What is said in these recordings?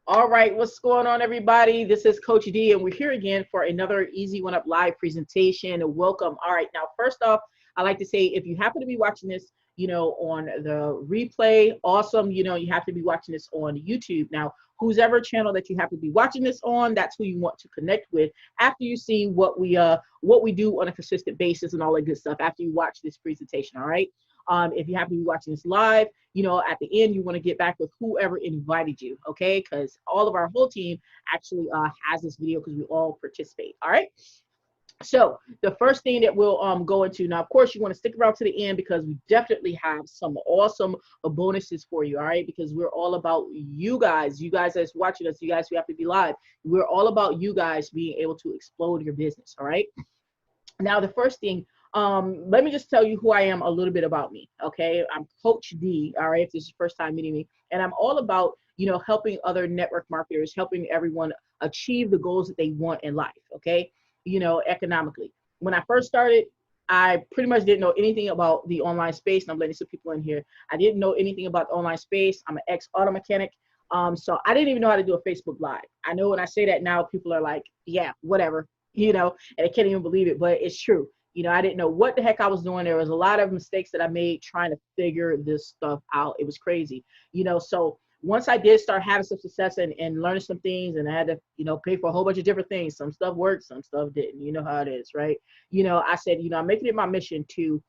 All right, what's going on, everybody? This is Coach D, and we're here again for another Easy1up Live presentation. Welcome. All right, now, first off, I like to say if you happen to be watching this, on the replay, awesome. You have to be watching this on YouTube. Now, whose ever channel that you have to be watching this on, that's who you want to connect with after you see what we do on a consistent basis and all that good stuff after you watch this presentation. All right. If you happen to be watching this live, at the end, you want to get back with whoever invited you, okay? Because all of our whole team actually has this video because we all participate, all right? So the first thing that we'll go into now, of course, you want to stick around to the end because we definitely have some awesome bonuses for you, all right? Because we're all about you guys that's watching us, you guys who have to be live. We're all about you guys being able to explode your business, all right? Now, the first thing, let me just tell you who I am, a little bit about me, okay? I'm Coach D, all right, if this is your first time meeting me. And I'm all about, helping other network marketers, helping everyone achieve the goals that they want in life, okay? Economically. When I first started, I pretty much didn't know anything about the online space, and I'm letting some people in here. I didn't know anything about the online space. I'm an ex-auto mechanic, so I didn't even know how to do a Facebook Live. I know when I say that now, people are like, yeah, whatever, and I can't even believe it, but it's true. I didn't know what the heck I was doing. There was a lot of mistakes that I made trying to figure this stuff out. It was crazy, so once I did start having some success and learning some things, and I had to, pay for a whole bunch of different things. Some stuff worked, some stuff didn't. You know how it is, right? I said, I'm making it my mission to,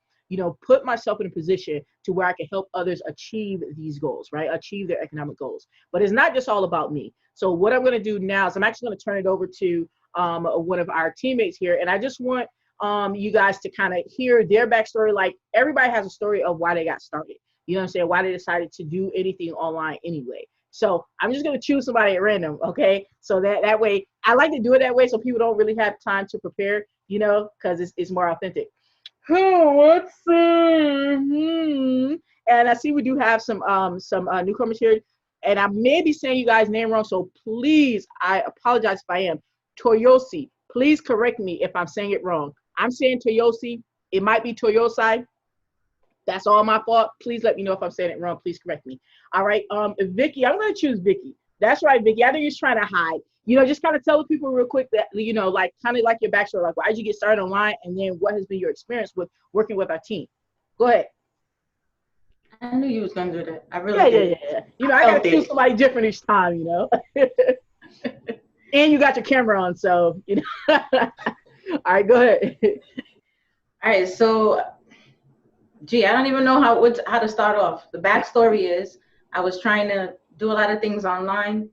put myself in a position to where I can help others achieve these goals, right? Achieve their economic goals. But it's not just all about me. So what I'm going to do now is I'm actually going to turn it over to one of our teammates here. And I just want you guys to kind of hear their backstory. Like, everybody has a story of why they got started. You know what I'm saying? Why they decided to do anything online anyway. So I'm just going to choose somebody at random, okay? So that way, I like to do it that way so people don't really have time to prepare, because it's more authentic. Let's see. And I see we do have some newcomers here. And I may be saying you guys' name wrong, so please, I apologize if I am. Toyosi, please correct me if I'm saying it wrong. I'm saying Toyosi. It might be Toyosai. That's all my fault. Please let me know if I'm saying it wrong. Please correct me. All right. Vicky, I'm going to choose Vicky. That's right, Vicky. I know you're trying to hide. Just kind of tell the people real quick that, like kind of like your backstory, like why did you get started online, and then what has been your experience with working with our team? Go ahead. I knew you was going to do that. I really did. Yeah. I got to choose somebody different each time, And you got your camera on, so, All right, go ahead. All right, so I don't even know how to start off. The backstory is I was trying to do a lot of things online,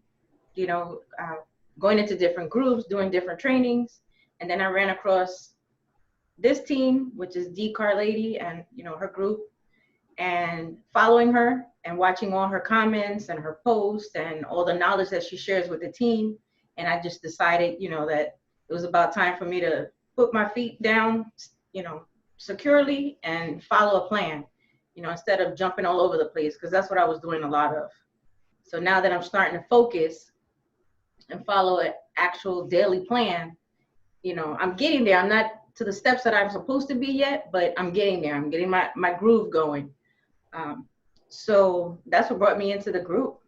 going into different groups, doing different trainings. And then I ran across this team, which is 𝐘𝐨𝐿ady and, her group, and following her and watching all her comments and her posts and all the knowledge that she shares with the team. And I just decided, that it was about time for me to put my feet down, securely and follow a plan, instead of jumping all over the place, because that's what I was doing a lot of. So now that I'm starting to focus and follow an actual daily plan, I'm getting there. I'm not to the steps that I'm supposed to be yet, but I'm getting there. I'm getting my groove going. So that's what brought me into the group.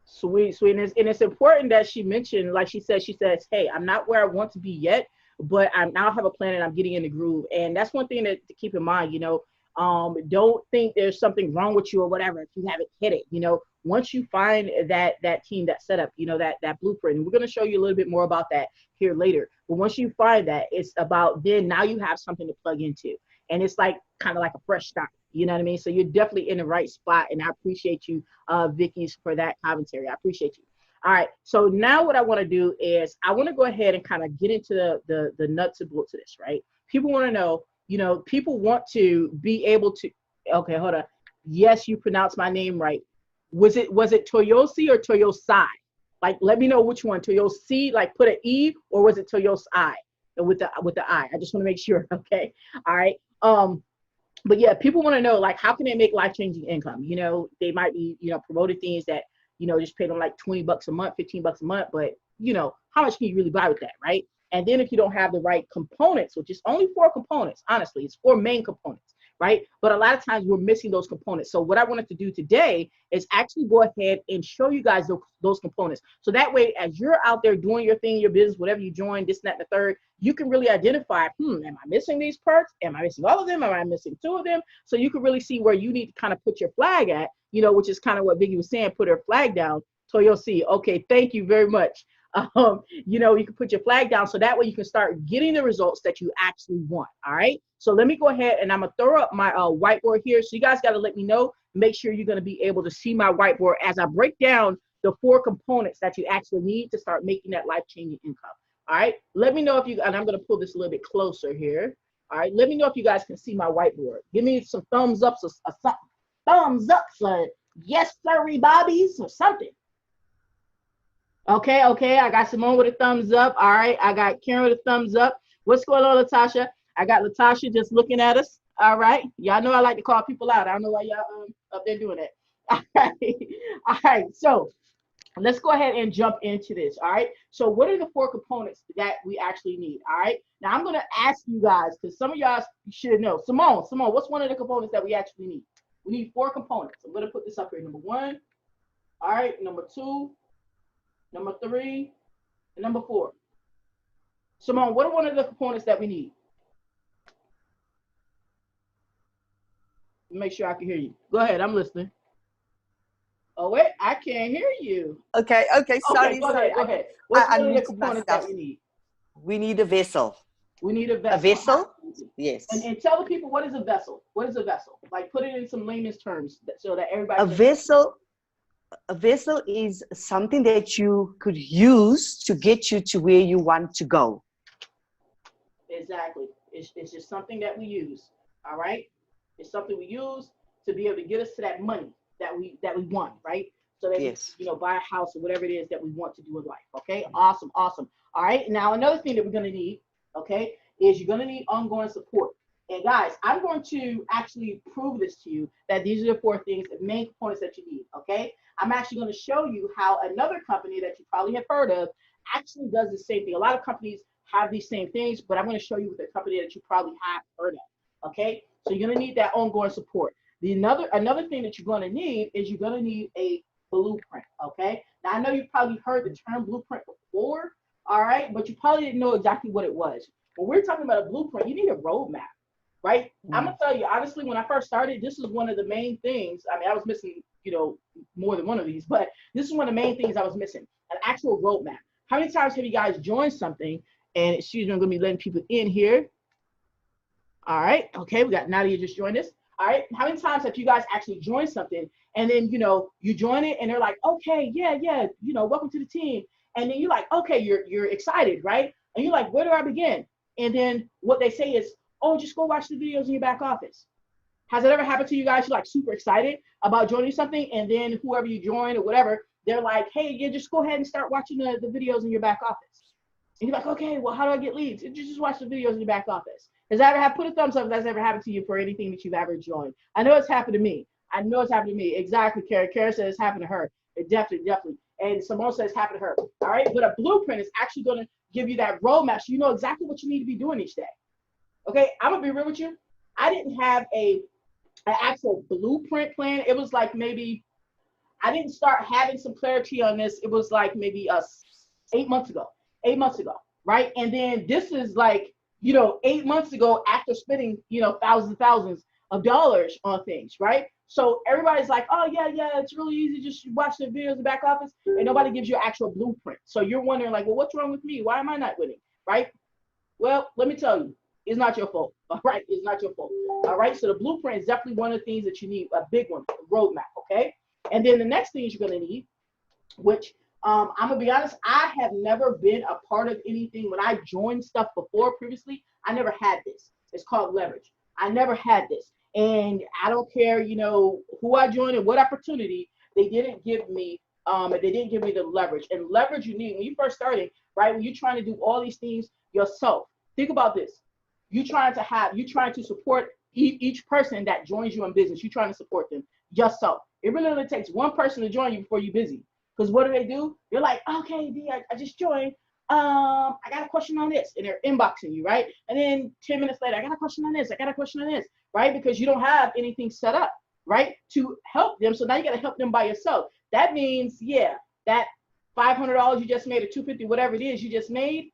Sweet. And it's important that she mentioned, like she says, hey, I'm not where I want to be yet, but I now have a plan and I'm getting in the groove. And that's one thing to keep in mind, don't think there's something wrong with you or whatever if you haven't hit it. Once you find that team, that setup, that blueprint, and we're going to show you a little bit more about that here later. But once you find that, it's about then now you have something to plug into. And it's like kind of like a fresh start. You know what I mean? So you're definitely in the right spot. And I appreciate you, Vicky, for that commentary. I appreciate you. All right. So now what I want to do is I want to go ahead and kind of get into the nuts and bolts of this, right? People want to know, people want to be able to, okay, hold on. Yes, you pronounced my name right. Was it Toyosi or Toyosai? Like, let me know which one. Toyosi, like put an E, or was it Toyosai with the I? I just want to make sure. Okay. All right. But yeah, people want to know, like, how can they make life-changing income? They might be, promoting things that, just pay them like $20 a month, $15 a month, but how much can you really buy with that, right? And then if you don't have the right components, which is only 4 components, honestly, it's 4 main components, right? But a lot of times we're missing those components. So what I wanted to do today is actually go ahead and show you guys those components. So that way, as you're out there doing your thing, your business, whatever you join, this, that, and the third, you can really identify, am I missing these parts? Am I missing all of them? Am I missing 2 of them? So you can really see where you need to kind of put your flag at, you know, which is kind of what Vicky was saying, put her flag down. So you'll see, okay, thank you very much. You know, you can put your flag down so that way you can start getting the results that you actually want. All right. So let me go ahead and I'm going to throw up my whiteboard here. So you guys got to let me know, make sure you're going to be able to see my whiteboard as I break down the 4 components that you actually need to start making that life-changing income. All right. Let me know if you, and I'm going to pull this a little bit closer here. All right. Let me know if you guys can see my whiteboard. Give me some thumbs ups or something. Thumbs up, so yes, sirree, bobbies or something. Okay, I got Simone with a thumbs up. All right, I got Karen with a thumbs up. What's going on, Latasha? I got Latasha just looking at us. All right, y'all know I like to call people out. I don't know why y'all up there doing that. All right, so let's go ahead and jump into this. All right, so what are the 4 components that we actually need? All right, now I'm going to ask you guys, because some of y'all should know. Simone, what's one of the components that we actually need? We need 4 components. I'm going to put this up here. Number 1. All right, number 2. Number 3, and number 4. Simone, what are one of the components that we need? Make sure I can hear you. Go ahead, I'm listening. Oh, wait, I can't hear you. Okay, sorry. Go ahead. What's one of the components that we need? We need a vessel. We need a vessel. A vessel? Yes. And tell the people, what is a vessel? What is a vessel? Like, put it in some layman's terms so that everybody A vessel is something that you could use to get you to where you want to go. Exactly. It's just something that we use. All right. It's something we use to be able to get us to that money that we want, right? So that yes, you know, buy a house or whatever it is that we want to do in life. Okay. Awesome. All right. Now another thing that we're gonna need, okay, is you're gonna need ongoing support. And guys, I'm going to actually prove this to you that these are the 4 things, the main components that you need, okay? I'm actually going to show you how another company that you probably have heard of actually does the same thing. A lot of companies have these same things, but I'm going to show you with a company that you probably have heard of, okay? So you're going to need that ongoing support. Another thing that you're going to need is you're going to need a blueprint, okay? Now, I know you've probably heard the term blueprint before, all right? But you probably didn't know exactly what it was. When we're talking about a blueprint, you need a roadmap. Right? I'm gonna tell you honestly, when I first started, this is one of the main things. I mean, I was missing, you know, more than one of these, but this is one of the main things I was missing, an actual roadmap. How many times have you guys joined something? And excuse me, I'm gonna be letting people in here. All right, okay, we got Nadia just joined us. All right, how many times have you guys actually joined something and then, you know, you join it and they're like, okay, yeah, you know, welcome to the team. And then you're like, okay, you're excited, right? And you're like, where do I begin? And then what they say is, oh, just go watch the videos in your back office. Has it ever happened to you guys? You're like super excited about joining something, and then whoever you join or whatever, they're like, hey, yeah, just go ahead and start watching the videos in your back office. And you're like, okay, well, how do I get leads? Just watch the videos in your back office. Has that ever happened? Put a thumbs up if that's ever happened to you for anything that you've ever joined. I know it's happened to me. Exactly, Karen. Karen says it's happened to her. It definitely. And Simone says it's happened to her. All right, but a blueprint is actually going to give you that roadmap so you know exactly what you need to be doing each day. Okay, I'm gonna be real with you. I didn't have an actual blueprint plan. It was like maybe I didn't start having some clarity on this. It was like maybe 8 months ago. 8 months ago, right? And then this is like, you know, 8 months ago after spending, you know, thousands of dollars on things, right? So everybody's like, oh yeah, it's really easy. Just watch the videos in the back office, and nobody gives you an actual blueprint. So you're wondering like, well, what's wrong with me? Why am I not winning, right? Well, let me tell you. It's not your fault, all right? It's not your fault, all right? So the blueprint is definitely one of the things that you need, a big one, a roadmap, okay? And then the next thing you're gonna need, which I'm gonna be honest, I have never been a part of anything. When I joined stuff before previously, I never had this. It's called leverage. I never had this. And I don't care, you know, who I joined and what opportunity, they didn't give me the leverage. And leverage you need when you first started, right? When you're trying to do all these things yourself. Think about this. You're trying to support each person that joins you in business. You're trying to support them yourself. It really only takes one person to join you before you're busy. Because what do? They're like, okay, D, I just joined. I got a question on this, and they're inboxing you, right? And then 10 minutes later, I got a question on this, I got a question on this, right? Because you don't have anything set up, right, to help them. So now you got to help them by yourself. That means, yeah, that $500 you just made, or $250, whatever it is you just made,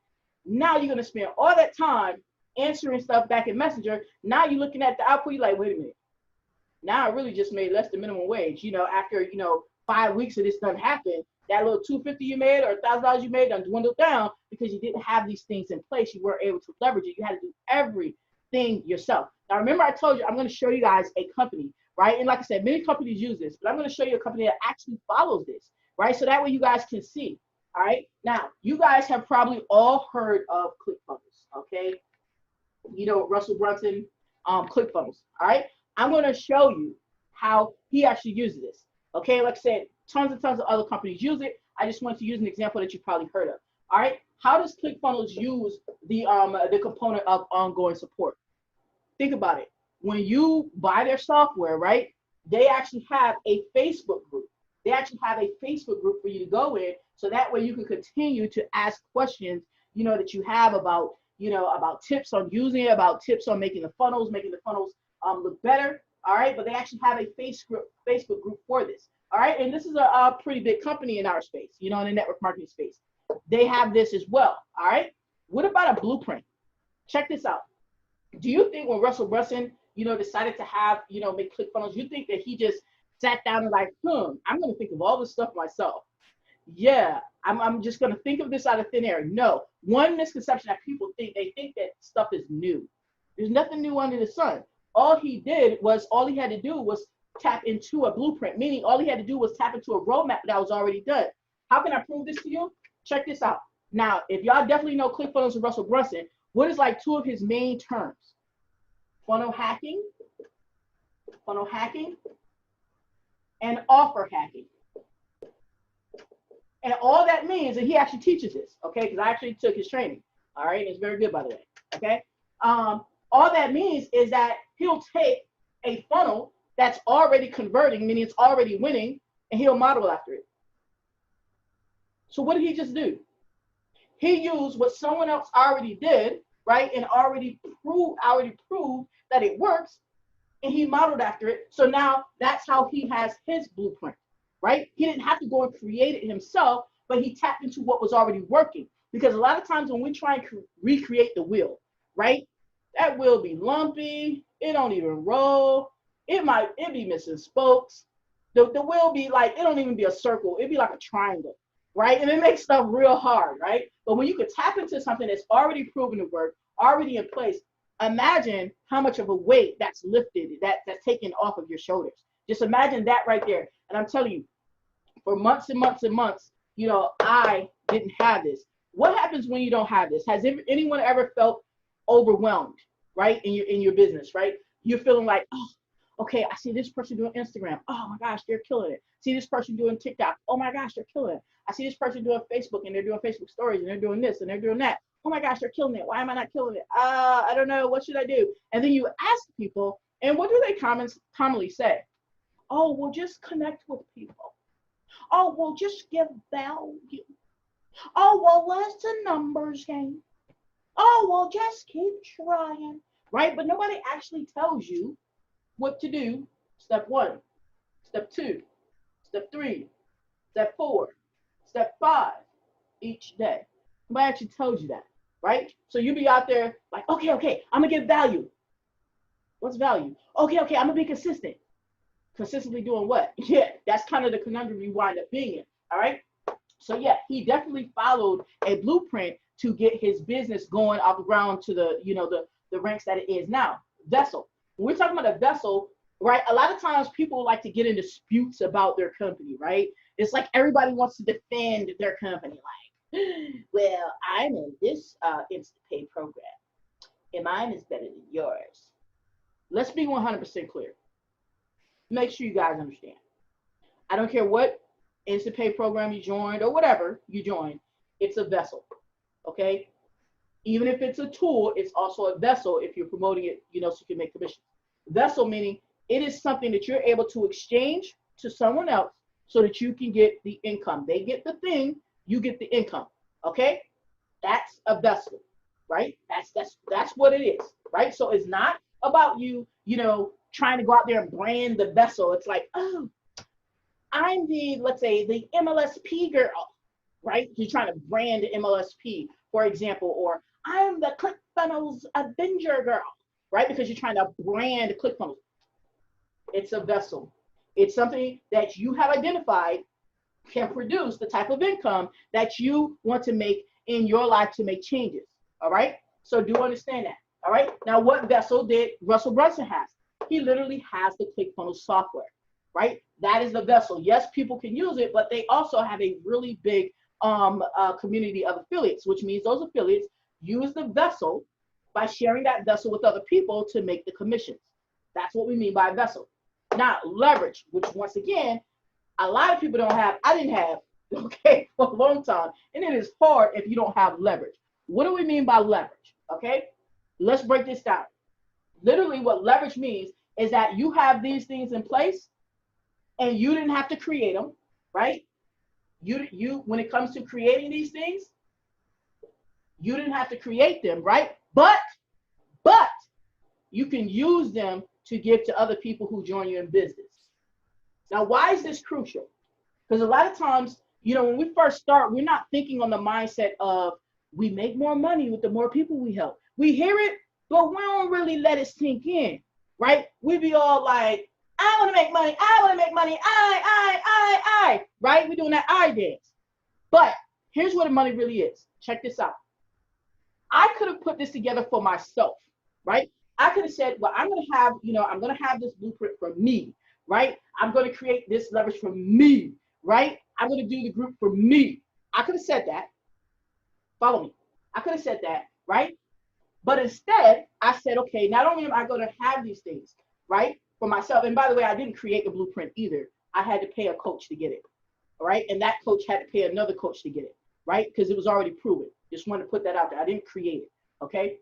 now you're going to spend all that time answering stuff back in Messenger. Now you're looking at the output, you're like, wait a minute. Now I really just made less than minimum wage. You know, after, 5 weeks of this done happened, that little $250 you made or $1,000 you made done dwindled down because you didn't have these things in place. You weren't able to leverage it. You had to do everything yourself. Now, remember I told you, I'm going to show you guys a company, right? And like I said, many companies use this, but I'm going to show you a company that actually follows this, right? So that way you guys can see, all right? Now, you guys have probably all heard of ClickFunnels, okay? You know, Russell Brunson, ClickFunnels, all right? I'm going to show you how he actually uses this, okay? Like I said, tons and tons of other companies use it. I just want to use an example that you probably heard of, all right? How does ClickFunnels use the component of ongoing support? Think about it. When you buy their software, right, they actually have a Facebook group. They actually have a Facebook group for you to go in, so that way you can continue to ask questions, that you have about, about tips on using it, about tips on making the funnels look better, all right? But they actually have a Facebook group for this, all right? And this is a pretty big company in our space, in the network marketing space. They have this as well, all right? What about a blueprint? Check this out. Do you think when Russell Brunson, decided to have, make ClickFunnels, you think that he just sat down and like, I'm going to think of all this stuff myself? Yeah, I'm just going to think of this out of thin air. No, one misconception that people think, they think that stuff is new. There's nothing new under the sun. All he had to do was tap into a blueprint, meaning all he had to do was tap into a roadmap that was already done. How can I prove this to you? Check this out. Now, if y'all definitely know ClickFunnels and Russell Brunson, what is like two of his main terms? Funnel hacking, and offer hacking. And all that means, and he actually teaches this, okay, because I actually took his training, all right? It's very good, by the way, okay? All that means is that he'll take a funnel that's already converting, meaning it's already winning, and he'll model after it. So what did he just do? He used what someone else already did, right, and already proved that it works, and he modeled after it. So now that's how he has his blueprint, right? He didn't have to go and create it himself, but he tapped into what was already working. Because a lot of times when we try and recreate the wheel, right, that wheel be lumpy, it don't even roll, it be missing spokes. The wheel be like, it don't even be a circle, it'd be like a triangle, right? And it makes stuff real hard, right? But when you could tap into something that's already proven to work, already in place, imagine how much of a weight that's lifted, that's taken off of your shoulders. Just imagine that right there. And I'm telling you, for months and months and months, I didn't have this. What happens when you don't have this? Has anyone ever felt overwhelmed, right, in your business, right? You're feeling like, oh, okay, I see this person doing Instagram. Oh my gosh, they're killing it. See this person doing TikTok. Oh my gosh, they're killing it. I see this person doing Facebook, and they're doing Facebook stories, and they're doing this, and they're doing that. Oh my gosh, they're killing it. Why am I not killing it? I don't know. What should I do? And then you ask people, and what do they commonly say? Oh, well, just connect with people. Oh, well, just give value. Oh, well, what's the numbers game? Oh, well, just keep trying, right? But nobody actually tells you what to do. Step 1, step 2, step 3, step 4, step 5 each day. Nobody actually tells you that, right? So you be out there like, okay, I'm gonna give value. What's value? Okay, I'm gonna be consistent. Consistently doing what? Yeah, that's kind of the conundrum you wind up being in, all right? So yeah, he definitely followed a blueprint to get his business going off the ground to the, the ranks that it is now. Vessel. When we're talking about a vessel, right? A lot of times people like to get in disputes about their company, right? It's like everybody wants to defend their company, like, well, I'm in this instant pay program, and mine is better than yours. Let's be 100% clear. Make sure you guys understand. I don't care what instant pay program you joined or whatever you joined, it's a vessel, okay? Even if it's a tool, it's also a vessel if you're promoting it, so you can make commission. Vessel meaning it is something that you're able to exchange to someone else so that you can get the income. They get the thing, you get the income, okay? That's a vessel, right? That's what it is, right? So it's not about you, you know, trying to go out there and brand the vessel. It's like, oh, I'm the, let's say, the MLSP girl, right? You're trying to brand the MLSP, for example, or I'm the ClickFunnels Avenger girl, right? Because you're trying to brand ClickFunnels. It's a vessel. It's something that you have identified can produce the type of income that you want to make in your life to make changes, all right? So do understand that, all right? Now, what vessel did Russell Brunson have? He literally has the ClickFunnels software, right? That is the vessel. Yes, people can use it, but they also have a really big community of affiliates, which means those affiliates use the vessel by sharing that vessel with other people to make the commissions. That's what we mean by vessel. Now, leverage, which once again, a lot of people don't have, I didn't have, okay, for a long time. And it is hard if you don't have leverage. What do we mean by leverage? Okay, let's break this down. Literally what leverage means is that you have these things in place and you didn't have to create them, right? You when it comes to creating these things, you didn't have to create them, right? But you can use them to give to other people who join you in business. Now, why is this crucial? Because a lot of times, you know, when we first start, we're not thinking on the mindset of we make more money with the more people we help. We hear it, but we don't really let it sink in, right? We be all like, I want to make money, I want to make money, I, right? We're doing that I dance. But here's what the money really is. Check this out. I could have put this together for myself, right? I could have said, well, I'm going to have, you know, I'm going to have this blueprint for me, right? I'm going to create this leverage for me, right? I'm going to do the group for me. I could have said that. Follow me. I could have said that, right? But instead, I said, okay, not only am I going to have these things, right, for myself. And by the way, I didn't create the blueprint either. I had to pay a coach to get it, all right? And that coach had to pay another coach to get it, right? Because it was already proven. Just wanted to put that out there. I didn't create it, okay?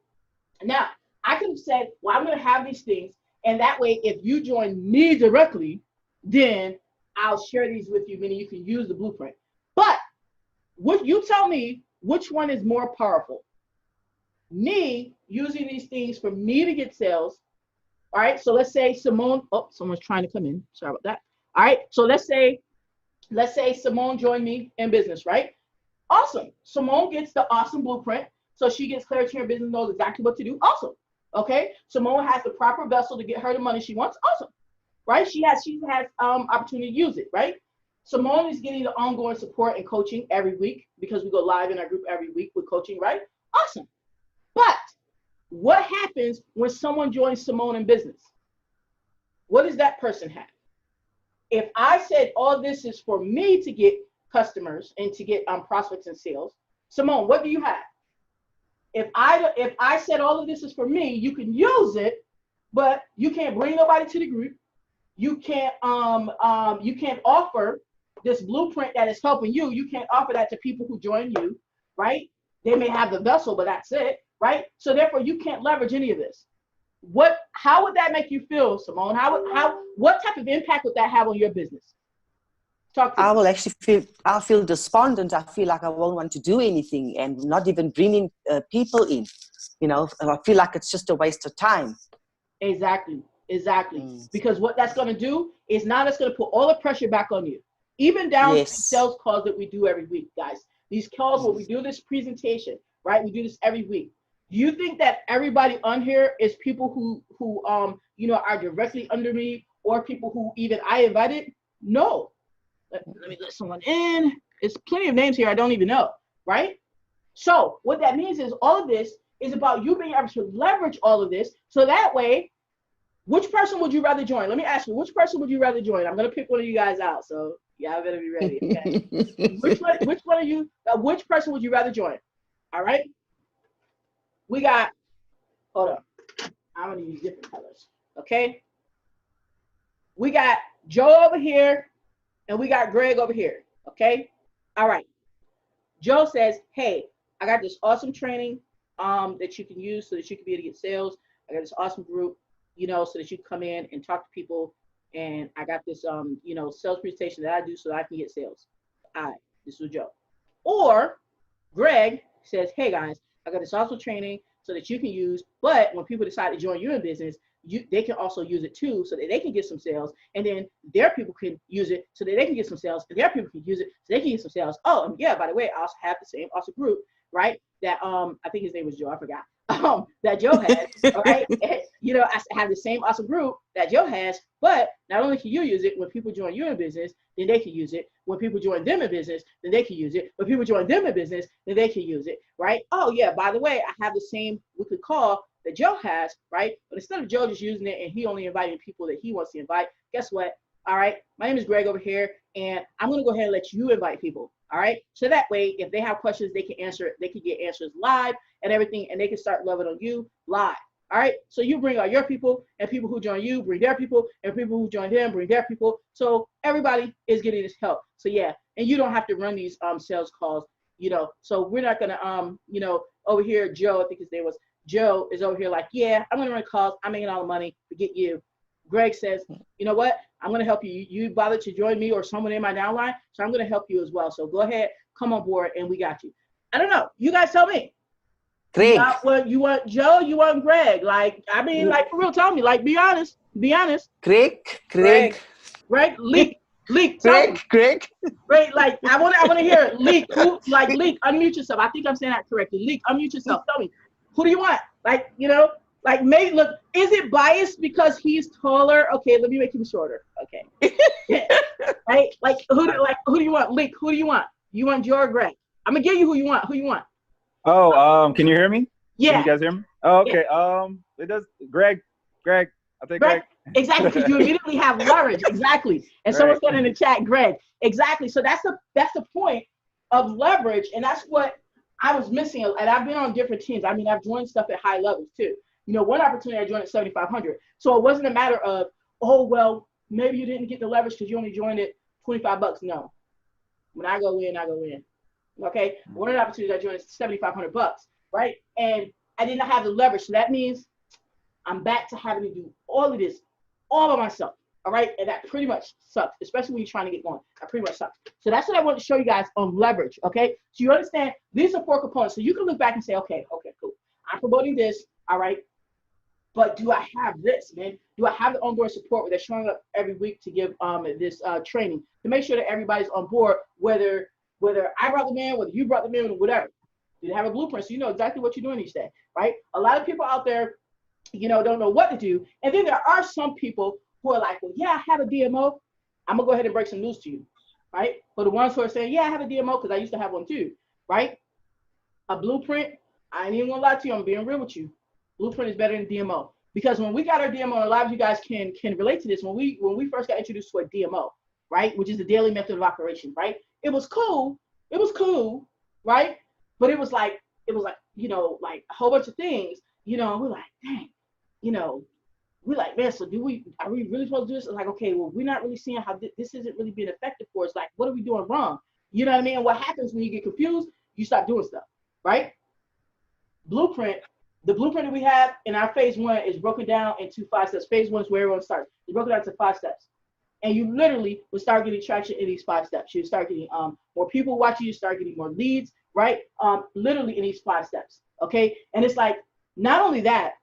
Now, I could have said, well, I'm going to have these things. And that way, if you join me directly, then I'll share these with you, meaning you can use the blueprint. But what you tell me, which one is more powerful? Me using these things for me to get sales. All right. So let's say Simone, oh, someone's trying to come in. Sorry about that. All right. So let's say Simone joined me in business, right? Awesome. Simone gets the awesome blueprint. So she gets clarity in her business, knows exactly what to do. Awesome. Okay. Simone has the proper vessel to get her the money she wants. Awesome. Right. She has opportunity to use it. Right. Simone is getting the ongoing support and coaching every week because we go live in our group every week with coaching. Right. Awesome. But what happens when someone joins Simone in business? What does that person have? If I said all this is for me to get customers and to get prospects and sales, Simone, what do you have? If I said all of this is for me, you can use it, but you can't bring nobody to the group. You can't offer this blueprint that is helping you. You can't offer that to people who join you, right? They may have the vessel, but that's it, right? So therefore, you can't leverage any of this. How would that make you feel, Simone? What type of impact would that have on your business? Talk to me. I will actually feel despondent. I feel like I won't want to do anything and not even bringing people in. You know, I feel like it's just a waste of time. Exactly. Because what that's going to do is now it's going to put all the pressure back on you. Even down to the sales calls that we do every week, guys. These calls where we do this presentation, right? We do this every week. Do you think that everybody on here is people who are directly under me or people who even I invited? No. Let me let someone in. There's plenty of names here I don't even know, right? So what that means is all of this is about you being able to leverage all of this. So that way, which person would you rather join? Let me ask you, which person would you rather join? I'm going to pick one of you guys out. So y'all better be ready. Okay? which one of you, which person would you rather join? All right. We got, hold on. I'm going to use different colors. Okay. We got Joe over here and we got Greg over here. Okay. All right. Joe says, hey, I got this awesome training that you can use so that you can be able to get sales. I got this awesome group, so that you can come in and talk to people. And I got this, sales presentation that I do so that I can get sales. All right. This was Joe. Or Greg says, hey guys, I got this awesome training so that you can use, but when people decide to join your business, they can also use it too, so that they can get some sales, and then their people can use it so that they can get some sales, and their people can use it so they can get some sales. Oh, and yeah, by the way, I also have the same awesome group, right? That I think his name was Joe, I forgot. That Joe has, all right? And, you know, I have the same awesome group that Joe has, but not only can you use it, when people join you in business, then they can use it. When people join them in business, then they can use it. When people join them in business, then they can use it, right? Oh yeah, by the way, I have the same weekly call that Joe has, right? But instead of Joe just using it and he only inviting people that he wants to invite, guess what? All right, my name is Greg over here, and I'm gonna go ahead and let you invite people. All right, so that way, if they have questions, they can answer. They can get answers live and everything, and they can start loving on you live. All right, so you bring out your people, and people who join you bring their people, and people who join them bring their people. So everybody is getting this help. So yeah, and you don't have to run these sales calls, you know. So we're not gonna you know, over here, Joe, I think his name was Joe, is over here like, yeah, I'm gonna run calls. I'm making all the money. Forget you. Greg says, you know what? I'm going to help you. You bothered to join me or someone in my downline, so I'm going to help you as well. So go ahead, come on board, and we got you. I don't know. You guys tell me. Greg. You want Joe? You want Greg? Like, I mean, like, for real, tell me. Like, be honest. Be honest. Greg. Leak. Greg. Great. Like, I want to hear it. Leak. Who? Like, Leak. Unmute yourself. I think I'm saying that correctly. Leak. Unmute yourself. Tell me. Who do you want? Like, you know. Like, maybe, look, is it biased because he's taller? Okay, let me make him shorter. Okay. Right? Like, who do you want? Leak, who do you want? You want Joe or Greg? I'm going to give you who you want. Who you want? Oh, can you hear me? Yeah. Can you guys hear me? Oh, okay. Yeah. It does. Greg. I'll take Greg. Exactly, because you immediately have leverage. Exactly. And Right. someone said in the chat, Greg. Exactly. So that's the point of leverage, and that's what I was missing. And I've been on different teams. I mean, I've joined stuff at high levels too. You know, one opportunity I joined at 7,500. So it wasn't a matter of, oh, well, maybe you didn't get the leverage because you only joined it $25. No. When I go in, I go in. Okay? One of the opportunities I joined is $7,500, right? And I did not have the leverage. So that means I'm back to having to do all of this all by myself. All right? And that pretty much sucks, especially when you're trying to get going. That pretty much sucks. So that's what I want to show you guys on leverage. Okay? So you understand these are 4 components. So you can look back and say, okay, cool. I'm promoting this. All right? But do I have this, man? Do I have the ongoing support where they're showing up every week to give this training to make sure that everybody's on board, whether I brought them in, whether you brought them in, whatever. Do they have a blueprint so you know exactly what you're doing each day, right? A lot of people out there, you know, don't know what to do. And then there are some people who are like, well, yeah, I have a DMO. I'm going to go ahead and break some news to you, right? For the ones who are saying, yeah, I have a DMO because I used to have one too, right? A blueprint, I ain't even going to lie to you. I'm being real with you. Blueprint is better than DMO, because when we got our DMO, and a lot of you guys can relate to this. When we first got introduced to a DMO, right, which is the daily method of operation, right? It was cool, right? But it was like, you know, like a whole bunch of things, you know. And we're like, dang, you know, we're like, man, so are we really supposed to do this? It's like, okay, well, we're not really seeing how this isn't really being effective for us. Like, what are we doing wrong? You know what I mean? And what happens when you get confused? You stop doing stuff, right? The blueprint that we have in our phase 1 is broken down into 5 steps. Phase 1 is where everyone starts. It's broken down to 5 steps. And you literally will start getting traction in these 5 steps. You start getting more people watching you, start getting more leads, right? Literally in these 5 steps, okay? And it's like, not only that,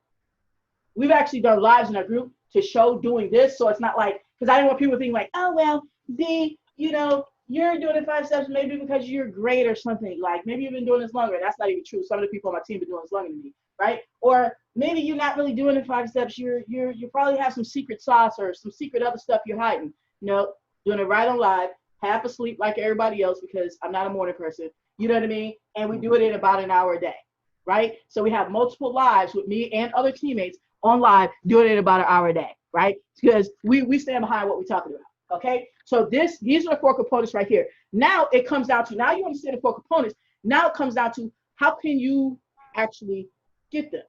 we've actually done lives in our group to show doing this. So it's not like, because I didn't want people to think like, oh, well, you know, you're doing it 5 steps maybe because you're great or something. Like, maybe you've been doing this longer. That's not even true. Some of the people on my team have been doing this longer than me, right? Or maybe you're not really doing it 5 steps. You probably have some secret sauce or some secret other stuff you're hiding. No, doing it right on live, half asleep like everybody else, because I'm not a morning person. You know what I mean? And we do it in about an hour a day, right? So we have multiple lives with me and other teammates on live doing it in about an hour a day, right? Because we stand behind what we're talking about. Okay, so these are the 4 components right here. Now it comes down to, now you understand the 4 components. Now it comes down to, how can you actually get them,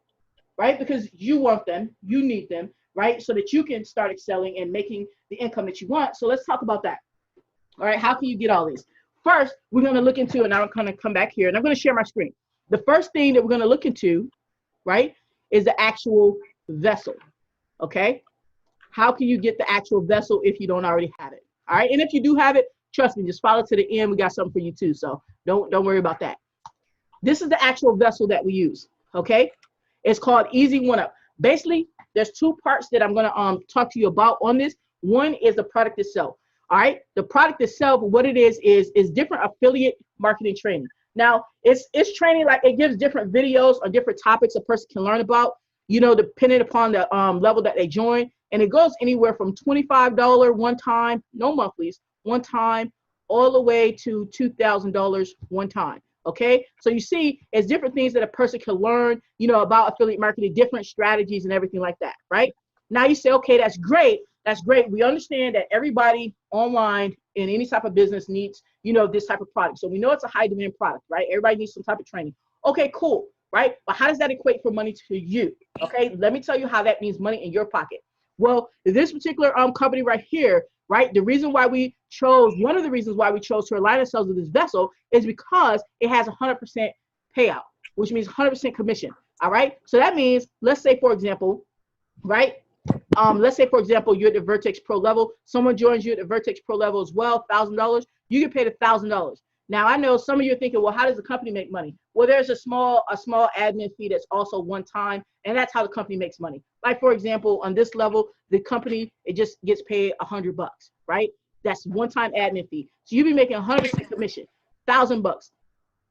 right? Because you want them, you need them, right? So that you can start excelling and making the income that you want. So let's talk about that. All right, how can you get all these? First, we're going to look into, and I'm going to come back here and I'm going to share my screen. The first thing that we're going to look into, right, is the actual vessel. Okay. How can you get the actual vessel if you don't already have it? All right. And if you do have it, trust me, just follow to the end. We got something for you too. So don't worry about that. This is the actual vessel that we use, okay? It's called Easy1up. Basically, there's two parts that I'm gonna talk to you about on this. One is the product itself, all right? The product itself, what it is different affiliate marketing training. Now, it's training, like it gives different videos on different topics a person can learn about, you know, depending upon the level that they join. And it goes anywhere from $25 one time, no monthlies, one time, all the way to $2,000 one time. Okay, so you see, it's different things that a person can learn, you know, about affiliate marketing, different strategies and everything like that, right? Now you say, okay, that's great. That's great. We understand that everybody online in any type of business needs, you know, this type of product. So we know it's a high demand product, right? Everybody needs some type of training. Okay, cool, right? But how does that equate for money to you? Okay, let me tell you how that means money in your pocket. Well, this particular company right here, right? The reason why we chose, one of the reasons why we chose to align ourselves with this vessel is because it has 100% payout, which means 100% commission. All right. So that means, let's say, for example, right? Let's say, for example, you're at the Vertex Pro level. Someone joins you at the Vertex Pro level as well, $1,000. You get paid $1,000. Now, I know some of you are thinking, well, how does the company make money? Well, there's a small admin fee that's also one time, and that's how the company makes money. Like, for example, on this level, the company, it just gets paid $100, right? That's one-time admin fee. So you'll be making 100% commission, $1,000.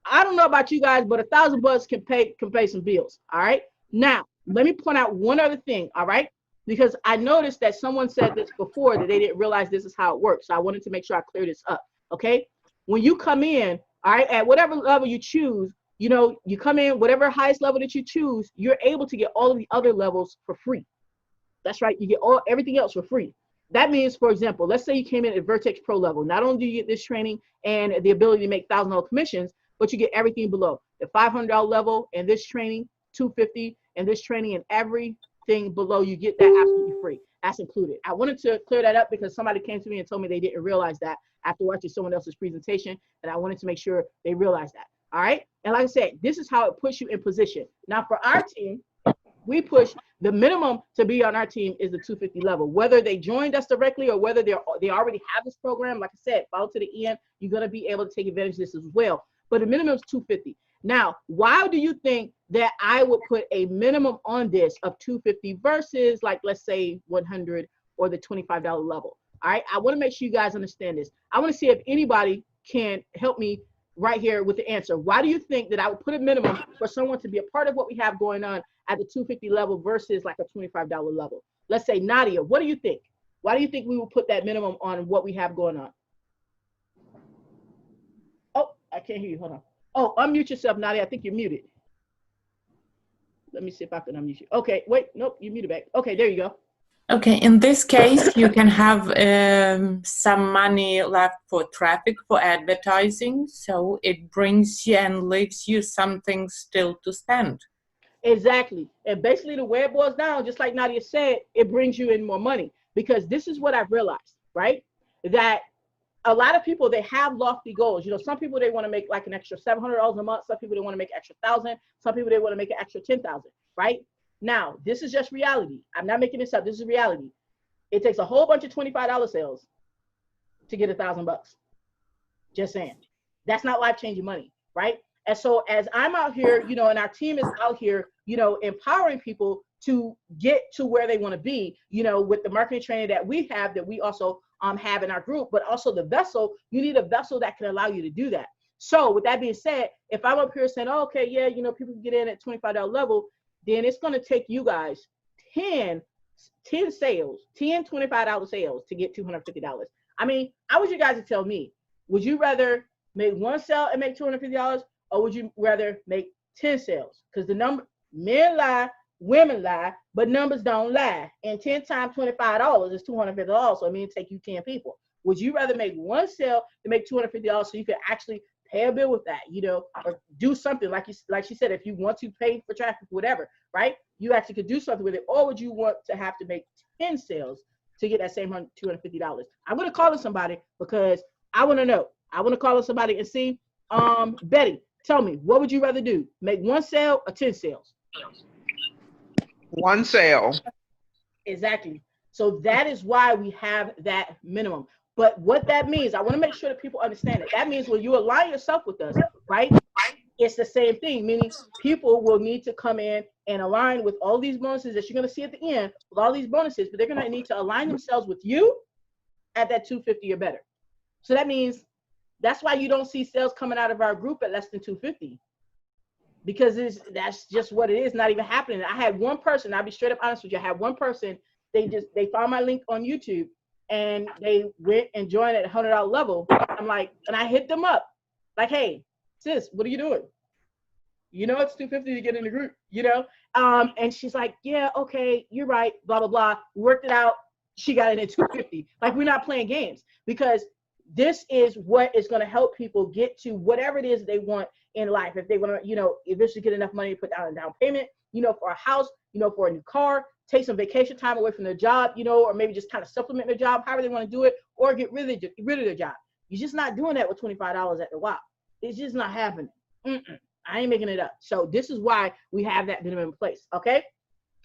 I don't know about you guys, but $1,000 can pay some bills. All right. Now, let me point out one other thing. All right, because I noticed that someone said this before that they didn't realize this is how it works. So I wanted to make sure I clear this up. Okay. When you come in, all right, at whatever level you choose, you know, you come in, whatever highest level that you choose, you're able to get all of the other levels for free. That's right. You get everything else for free. That means, for example, let's say you came in at Vertex Pro level. Not only do you get this training and the ability to make $1,000 commissions, but you get everything below. The $500 level and this training, $250, and this training and everything below, you get that absolutely free. That's included. I wanted to clear that up because somebody came to me and told me they didn't realize that after watching someone else's presentation, and I wanted to make sure they realized that. All right. And like I said, this is how it puts you in position. Now for our team, we push the minimum to be on our team is the 250 level, whether they joined us directly or whether they already have this program. Like I said, follow to the end, you're going to be able to take advantage of this as well. But the minimum is 250. Now, why do you think that I would put a minimum on this of 250 versus, like, let's say 100 or the $25 level? All right. I want to make sure you guys understand this. I want to see if anybody can help me right here with the answer. Why do you think that I would put a minimum for someone to be a part of what we have going on at the 250 level versus like a $25 level? Let's say, Nadia, what do you think? Why do you think we will put that minimum on what we have going on? Oh, I can't hear you. Hold on. Oh, unmute yourself, Nadia. I think you're muted. Let me see if I can unmute you. Okay, wait. Nope, you muted back. Okay, there you go. Okay, in this case, you can have some money left for traffic, for advertising, so it brings you and leaves you something still to spend. Exactly. And basically the way it boils down, just like Nadia said, it brings you in more money, because this is what I've realized, right? That a lot of people, they have lofty goals. You know, some people, they want to make like an extra $700 a month. Some people, they want to make an extra $1,000. Some people, they want to make an extra $10,000, right? Now, this is just reality. I'm not making this up. This is reality. It takes a whole bunch of $25 sales to get $1,000. Just saying. That's not life-changing money, right? And so as I'm out here, you know, and our team is out here, you know, empowering people to get to where they want to be, you know, with the marketing training that we have, that we also have in our group, but also the vessel, you need a vessel that can allow you to do that. So with that being said, if I'm up here saying, oh, okay, yeah, you know, people can get in at $25 level, then it's going to take you guys 10 sales, 10 $25 sales to get $250. I mean, I want you guys to tell me, would you rather make one sale and make $250, or would you rather make 10 sales? Because the number, men lie, women lie, but numbers don't lie. And 10 times $25 is $250. So I mean, it take you 10 people. Would you rather make one sale to make $250 so you can actually pay a bill with that, you know, or do something like she said, if you want to pay for traffic, whatever, right? You actually could do something with it. Or would you want to have to make 10 sales to get that same $250? I'm going to call in somebody because I want to know. I want to call in somebody and see. Betty, tell me, what would you rather do? Make one sale or 10 sales? One sale. Exactly. So that is why we have that minimum. But what that means, I want to make sure that people understand it. That means when you align yourself with us, right? it's the same thing, meaning people will need to come in and align with all these bonuses that you're going to see at the end, with all these bonuses, but they're going to need to align themselves with you at that 250 or better. So that means that's why you don't see sales coming out of our group at less than 250, because that's just what it is, not even happening. I had one person, I'll be straight up honest with you, I had one person, they found my link on YouTube and they went and joined at $100 level. I'm like, and I hit them up like, hey, sis, what are you doing? You know, it's 250 to get in the group, you know? And she's like, yeah, okay, you're right, blah, blah, blah. Worked it out. She got it at 250. Like, we're not playing games, because this is what is going to help people get to whatever it is they want in life. If they want to, you know, eventually get enough money to put down a down payment, you know, for a house, you know, for a new car, take some vacation time away from their job, you know, or maybe just kind of supplement their job, however they want to do it, or get rid of their job. You're just not doing that with $25 at the WAP. It's just not happening. I ain't making it up. So this is why we have that minimum in place. Okay.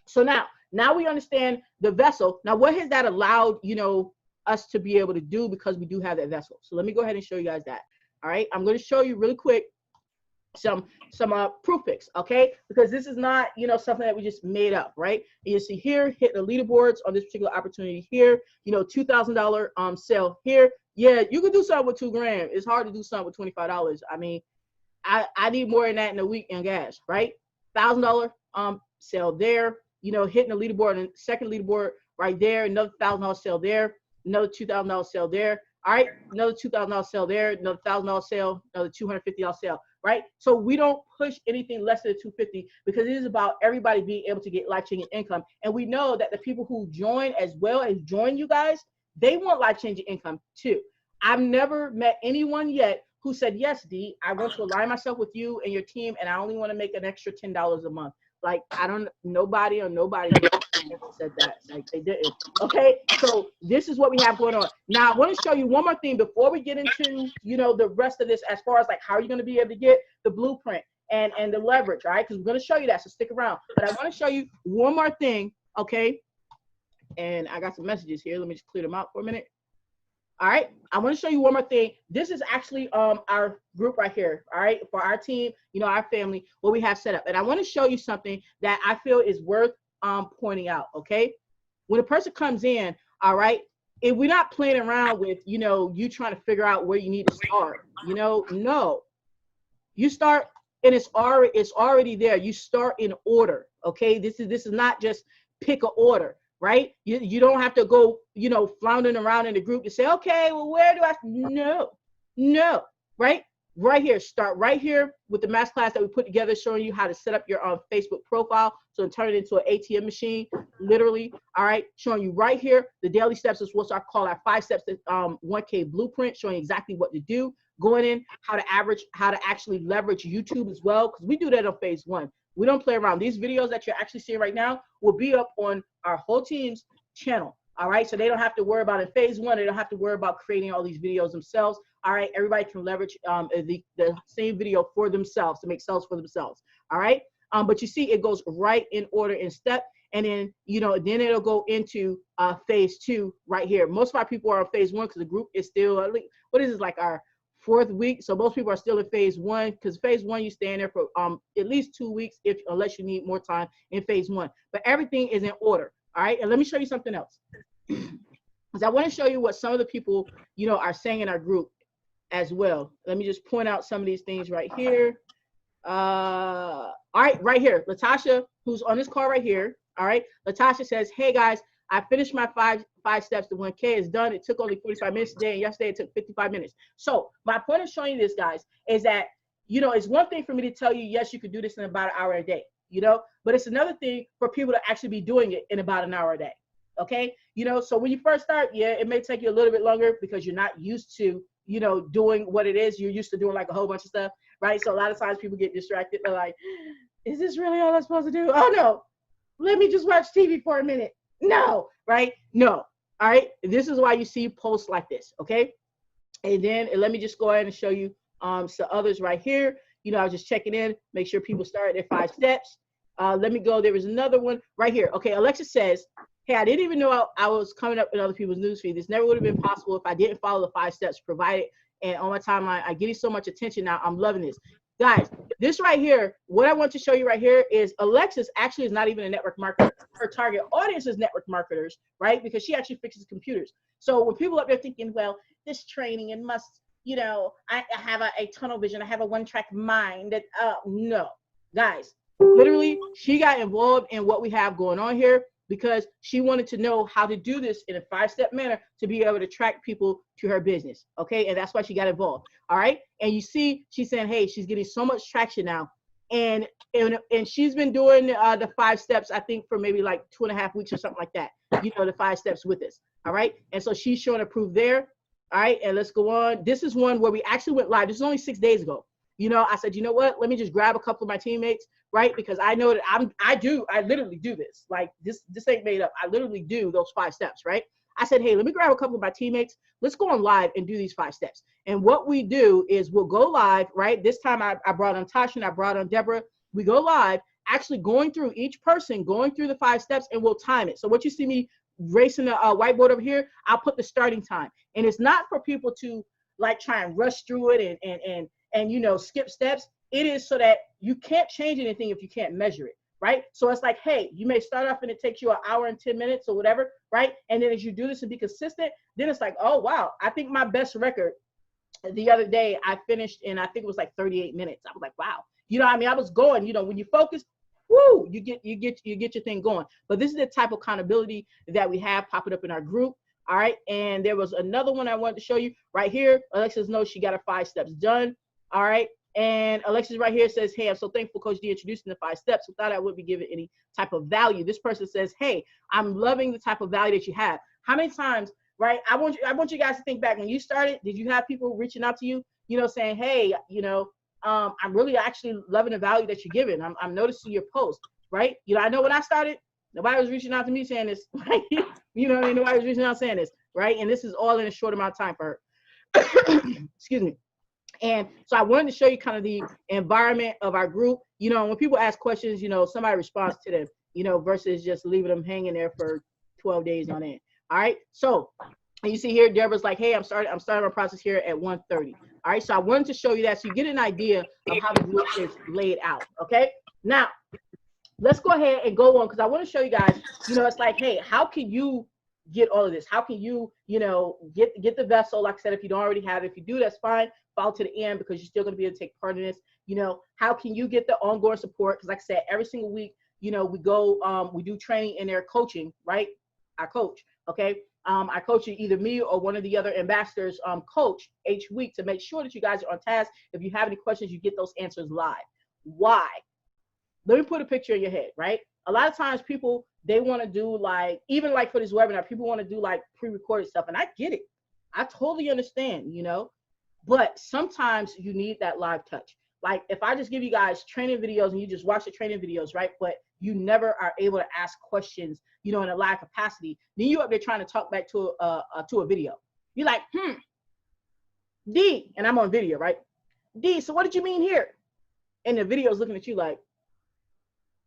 So now we understand the vessel. Now, what has that allowed, you know, us to be able to do, because we do have that vessel? So let me go ahead and show you guys that. All right. I'm going to show you really quick some proof pics. Okay. Because this is not, you know, something that we just made up. Right. And you see here, hit the leaderboards on this particular opportunity here, you know, $2,000 sale here. Yeah, you could do something with $2,000. It's hard to do something with $25. I mean, I need more than that in a week in gas, right? $1,000 sale there, you know, hitting the leaderboard, and second leaderboard right there, another $1,000 sale there, another $2,000 sale there. All right, another $2,000 sale there, another $1,000 sale, another $250 sale, right? So we don't push anything less than $250, because it is about everybody being able to get life-changing income. And we know that the people who join as well as join you guys, they want life-changing income too. I've never met anyone yet who said, yes, D, I want to align myself with you and your team, and I only want to make an extra $10 a month. Like, nobody said that. Like, they didn't. Okay, so this is what we have going on. Now, I want to show you one more thing before we get into, you know, the rest of this, as far as like how are you going to be able to get the blueprint and the leverage, right? Because we're going to show you that, so stick around. But I want to show you one more thing, okay? And I got some messages here. Let me just clear them out for a minute. All right, I want to show you one more thing. This is actually our group right here, all right, for our team, you know, our family, what we have set up. And I want to show you something that I feel is worth pointing out, okay? When a person comes in, all right, if we're not playing around with, you know, you trying to figure out where you need to start, you know, no. You start, and it's already there. You start in order, okay? This is not just pick an order. Right? You don't have to go, you know, floundering around in the group to say, okay, well, where do I? No, right? Right here. Start right here with the masterclass that we put together, showing you how to set up your Facebook profile. So turn it into an ATM machine, literally. All right. Showing you right here. The daily steps is what I call our 5 steps, 1K blueprint, showing you exactly what to do. Going in, how to actually leverage YouTube as well, because we do that on phase 1. We don't play around. These videos that you're actually seeing right now will be up on our whole team's channel. All right. So they don't have to worry about in phase 1. They don't have to worry about creating all these videos themselves. All right. Everybody can leverage the same video for themselves to make sales for themselves. All right. But you see, it goes right in order and step. And then, you know, then it'll go into phase 2 right here. Most of our people are on phase 1 because the group is still, what is this, like our 4th week? So most people are still in phase 1, because phase 1 you stay in there for at least 2 weeks, unless you need more time in phase 1. But everything is in order. All right. And let me show you something else, because I want to show you what some of the people, you know, are saying in our group as well. Let me just point out some of these things right here. All right, right here, Latasha, who's on this call right here. All right, Latasha says, hey guys, I finished my five steps to 1K. It's done. It took only 45 minutes today, and yesterday it took 55 minutes. So my point of showing you this, guys, is that, you know, it's one thing for me to tell you, yes, you could do this in about an hour a day, you know, but it's another thing for people to actually be doing it in about an hour a day. Okay. You know, so when you first start, yeah, it may take you a little bit longer because you're not used to, you know, doing what it is. You're used to doing like a whole bunch of stuff, right? So a lot of times people get distracted. They're like, is this really all I'm supposed to do? Oh no, let me just watch TV for a minute. No, right? No. All right. This is why you see posts like this. Okay. And then let me just go ahead and show you some others right here. You know, I was just checking in, make sure people start their 5 steps. Let me go. There was another one right here. Okay. Alexa says, hey, I didn't even know I was coming up in other people's newsfeed. This never would have been possible if I didn't follow the 5 steps provided. And on my timeline, I get so much attention now. I'm loving this. guys, this right here, what I want to show you right here is Alexis actually is not even a network marketer. Her target audience is network marketers, right? Because she actually fixes computers. So when people up there thinking, well, this training and must, you know, I have a tunnel vision, I have a one-track mind, that no, guys, literally she got involved in what we have going on here because she wanted to know how to do this in a 5-step manner to be able to attract people to her business. Okay, and that's why she got involved. All right, and you see she's saying, hey, she's getting so much traction now, and she's been doing the 5 steps, I think, for maybe like 2.5 weeks or something like that, you know, the 5 steps with us. All right, and so she's showing her proof there. All right, and let's go on. This is one where we actually went live. This is only 6 days ago. You know, I said, you know what, let me just grab a couple of my teammates, right? Because I know that I literally do this. Like this ain't made up. I literally do those 5 steps, right? I said, hey, let me grab a couple of my teammates. Let's go on live and do these 5 steps. And what we do is we'll go live, right? This time I brought on Tasha and I brought on Deborah. We go live, actually going through each person, going through the 5 steps, and we'll time it. So what you see me racing the whiteboard over here, I'll put the starting time. And it's not for people to like try and rush through it and you know, skip steps. It is so that you can't change anything if you can't measure it, right? So it's like, hey, you may start off and it takes you 1 hour and 10 minutes or whatever, right? And then as you do this and be consistent, then it's like, oh, wow. I think my best record the other day, I finished in, I think it was like 38 minutes. I was like, wow. You know what I mean? I was going, you know, when you focus, woo, you get your thing going. But this is the type of accountability that we have popping up in our group. All right. And there was another one I wanted to show you right here. Alexis knows she got her 5 steps done. All right. And Alexis right here says, hey, I'm so thankful Coach D introduced me to 5 steps. Without I wouldn't be given any type of value. This person says, hey, I'm loving the type of value that you have. How many times, right? I want you guys to think back when you started. Did you have people reaching out to you, you know, saying, hey, you know, I'm really actually loving the value that you're giving. I'm noticing your post, right? You know, I know when I started, nobody was reaching out to me saying this, right? You know what I mean? Nobody was reaching out saying this, right? And this is all in a short amount of time for her. Excuse me. And so I wanted to show you kind of the environment of our group. You know, when people ask questions, you know, somebody responds to them, you know, versus just leaving them hanging there for 12 days on end. All right. So you see here, Deborah's like, hey, I'm starting my process here at 1:30. All right. So I wanted to show you that so you get an idea of how the group is laid out. Okay. Now, let's go ahead and go on because I want to show you guys, you know, it's like, hey, how can you get all of this? How can you, you know, get the vessel? Like I said, if you don't already have it, if you do, that's fine. Follow to the end because you're still going to be able to take part in this. You know, how can you get the ongoing support? Because like I said, every single week, you know, we go, we do training in their coaching, right? I coach, okay? I coach you, either me or one of the other ambassadors coach each week to make sure that you guys are on task. If you have any questions, you get those answers live. Why? Let me put a picture in your head, right? A lot of times people, they want to do like, even like for this webinar, people want to do like pre-recorded stuff. And I get it. I totally understand, you know, but sometimes you need that live touch. Like if I just give you guys training videos and you just watch the training videos, right? But you never are able to ask questions, you know, in a live capacity. Then you up there trying to talk back to a video. You're like, D, and I'm on video, right? D, so what did you mean here? And the video's looking at you like,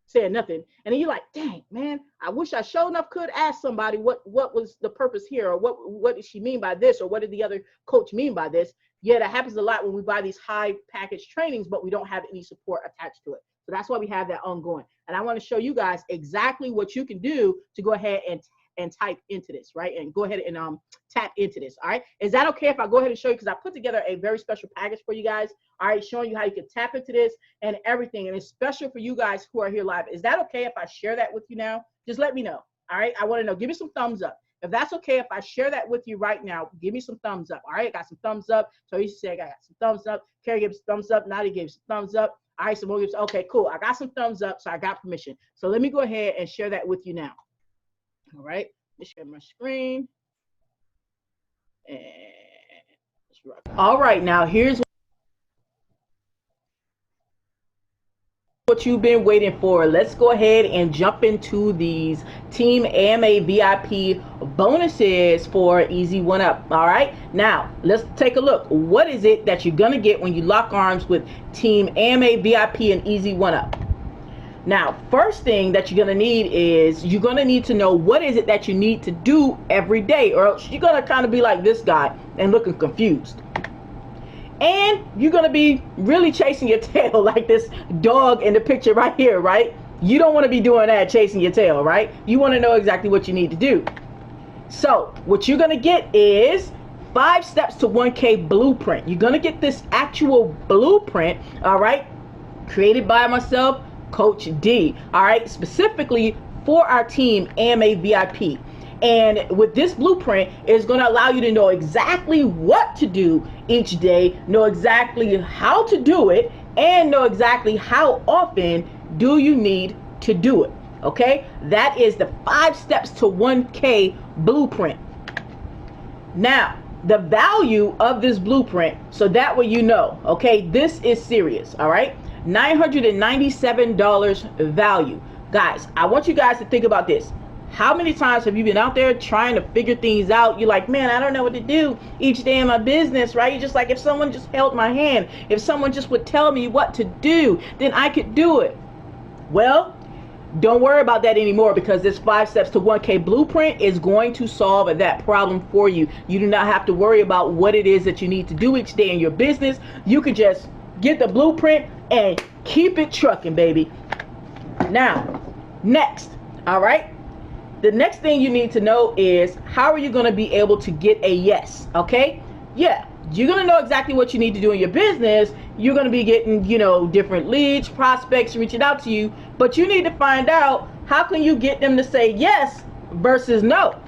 saying nothing. And then you're like, dang, man, I wish I sure enough could ask somebody what was the purpose here, or what did she mean by this, or what did the other coach mean by this? Yeah, that happens a lot when we buy these high package trainings, but we don't have any support attached to it. So that's why we have that ongoing. And I want to show you guys exactly what you can do to go ahead and type into this, right? And go ahead and tap into this, all right? Is that okay if I go ahead and show you? Because I put together a very special package for you guys, all right, showing you how you can tap into this and everything. And it's special for you guys who are here live. Is that okay if I share that with you now? Just let me know, all right? I want to know. Give me some thumbs up. If that's okay if I share that with you right now, give me some thumbs up, all right? I got some thumbs up. So you say I got some thumbs up. Carrie gave some thumbs up. Nadia gave some thumbs up. All right, so more gives, okay, cool. I got some thumbs up, so I got permission. So let me go ahead and share that with you now. All right, let's share my screen. And all right, now here's what you've been waiting for. Let's go ahead and jump into these Team AMA VIP bonuses for Easy1up. All right, now let's take a look. What is it that you're gonna get when you lock arms with Team AMA VIP and Easy1up? Now, first thing that you're gonna need is you're gonna need to know what is it that you need to do every day, or else you're gonna kind of be like this guy and looking confused. And you're going to be really chasing your tail like this dog in the picture right here, right? You don't want to be doing that, chasing your tail, right? You want to know exactly what you need to do. So what you're going to get is 5 steps to 1K blueprint. You're going to get this actual blueprint, all right, created by myself, Coach D, all right, specifically for our team, AMA VIP. And with this blueprint, it's going to allow you to know exactly what to do each day, know exactly how to do it, and know exactly how often do you need to do it. Okay, that is the 5 steps to 1K blueprint. Now, the value of this blueprint, so that way you know, okay, this is serious, all right? $997 value. Guys, I want you guys to think about this. How many times have you been out there trying to figure things out? You're like, man, I don't know what to do each day in my business, right? You're just like, if someone just held my hand, if someone just would tell me what to do, then I could do it. Well, don't worry about that anymore, because this 5 steps to 1K blueprint is going to solve that problem for you. You do not have to worry about what it is that you need to do each day in your business. You could just get the blueprint and keep it trucking, baby. Now, next, all right? The next thing you need to know is, how are you going to be able to get a yes? Okay? Yeah, you're going to know exactly what you need to do in your business. You're going to be getting, you know, different leads, prospects reaching out to you, but you need to find out, how can you get them to say yes versus no?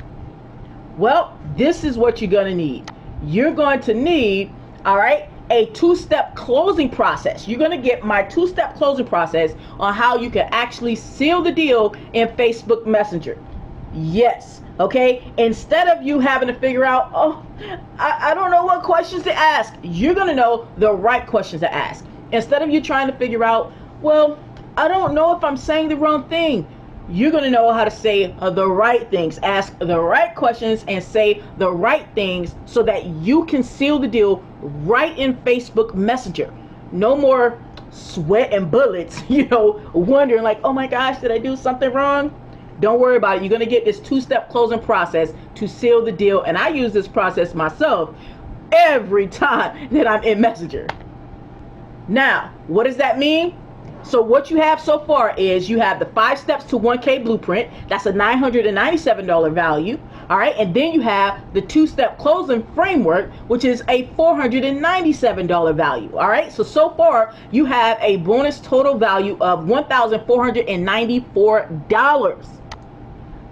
Well, this is what you're going to need. You're going to need, all right, a 2-step closing process. You're going to get my 2-step closing process on how you can actually seal the deal in Facebook Messenger. Yes, okay? Instead of you having to figure out, oh, I don't know what questions to ask, you're going to know the right questions to ask. Instead of you trying to figure out, well, I don't know if I'm saying the wrong thing, you're going to know how to say the right things, ask the right questions, and say the right things so that you can seal the deal right in Facebook Messenger. No more sweat and bullets, you know, wondering like, oh my gosh, did I do something wrong? Don't worry about it. You're going to get this 2-step closing process to seal the deal. And I use this process myself every time that I'm in Messenger. Now, what does that mean? So what you have so far is you have the 5 steps to 1K blueprint. That's a $997 value. All right. And then you have the 2-step closing framework, which is a $497 value. All right. So far you have a bonus total value of $1,494.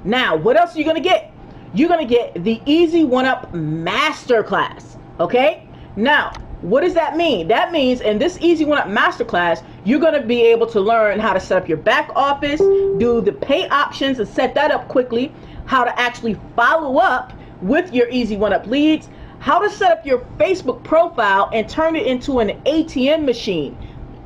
Now, what else are you going to get? You're going to get the Easy1up Masterclass. Okay. Now, what does that mean? That means in this Easy1up Masterclass, you're going to be able to learn how to set up your back office, do the pay options and set that up quickly, how to actually follow up with your Easy1up leads, how to set up your Facebook profile and turn it into an ATM machine.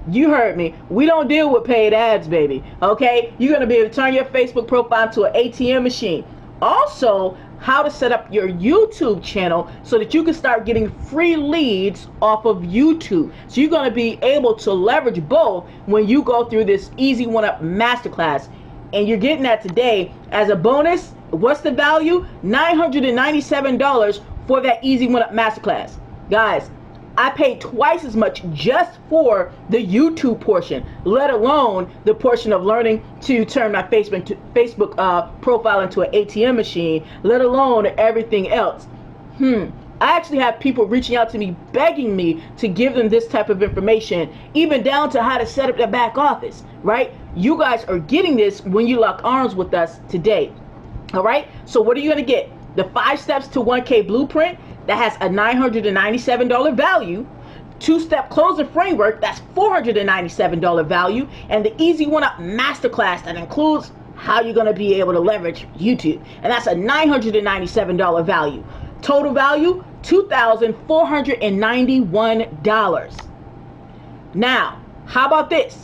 You heard me. We don't deal with paid ads, baby. Okay? You're going to be able to turn your Facebook profile into an ATM machine. Also, how to set up your YouTube channel so that you can start getting free leads off of YouTube. So you're going to be able to leverage both when you go through this Easy1up Masterclass. And you're getting that today as a bonus. What's the value? $997 for that Easy1up Masterclass. Guys, I paid twice as much just for the YouTube portion, let alone the portion of learning to turn my Facebook profile into an ATM machine, let alone everything else. I actually have people reaching out to me, begging me to give them this type of information, even down to how to set up their back office, right? You guys are getting this when you lock arms with us today. All right. So what are you going to get? The 5 steps to 1K blueprint that has a $997 value, 2-step closing framework that's $497 value, and the Easy1up Masterclass that includes how you're going to be able to leverage YouTube, and that's a $997 value. Total value $2,491. Now, how about this?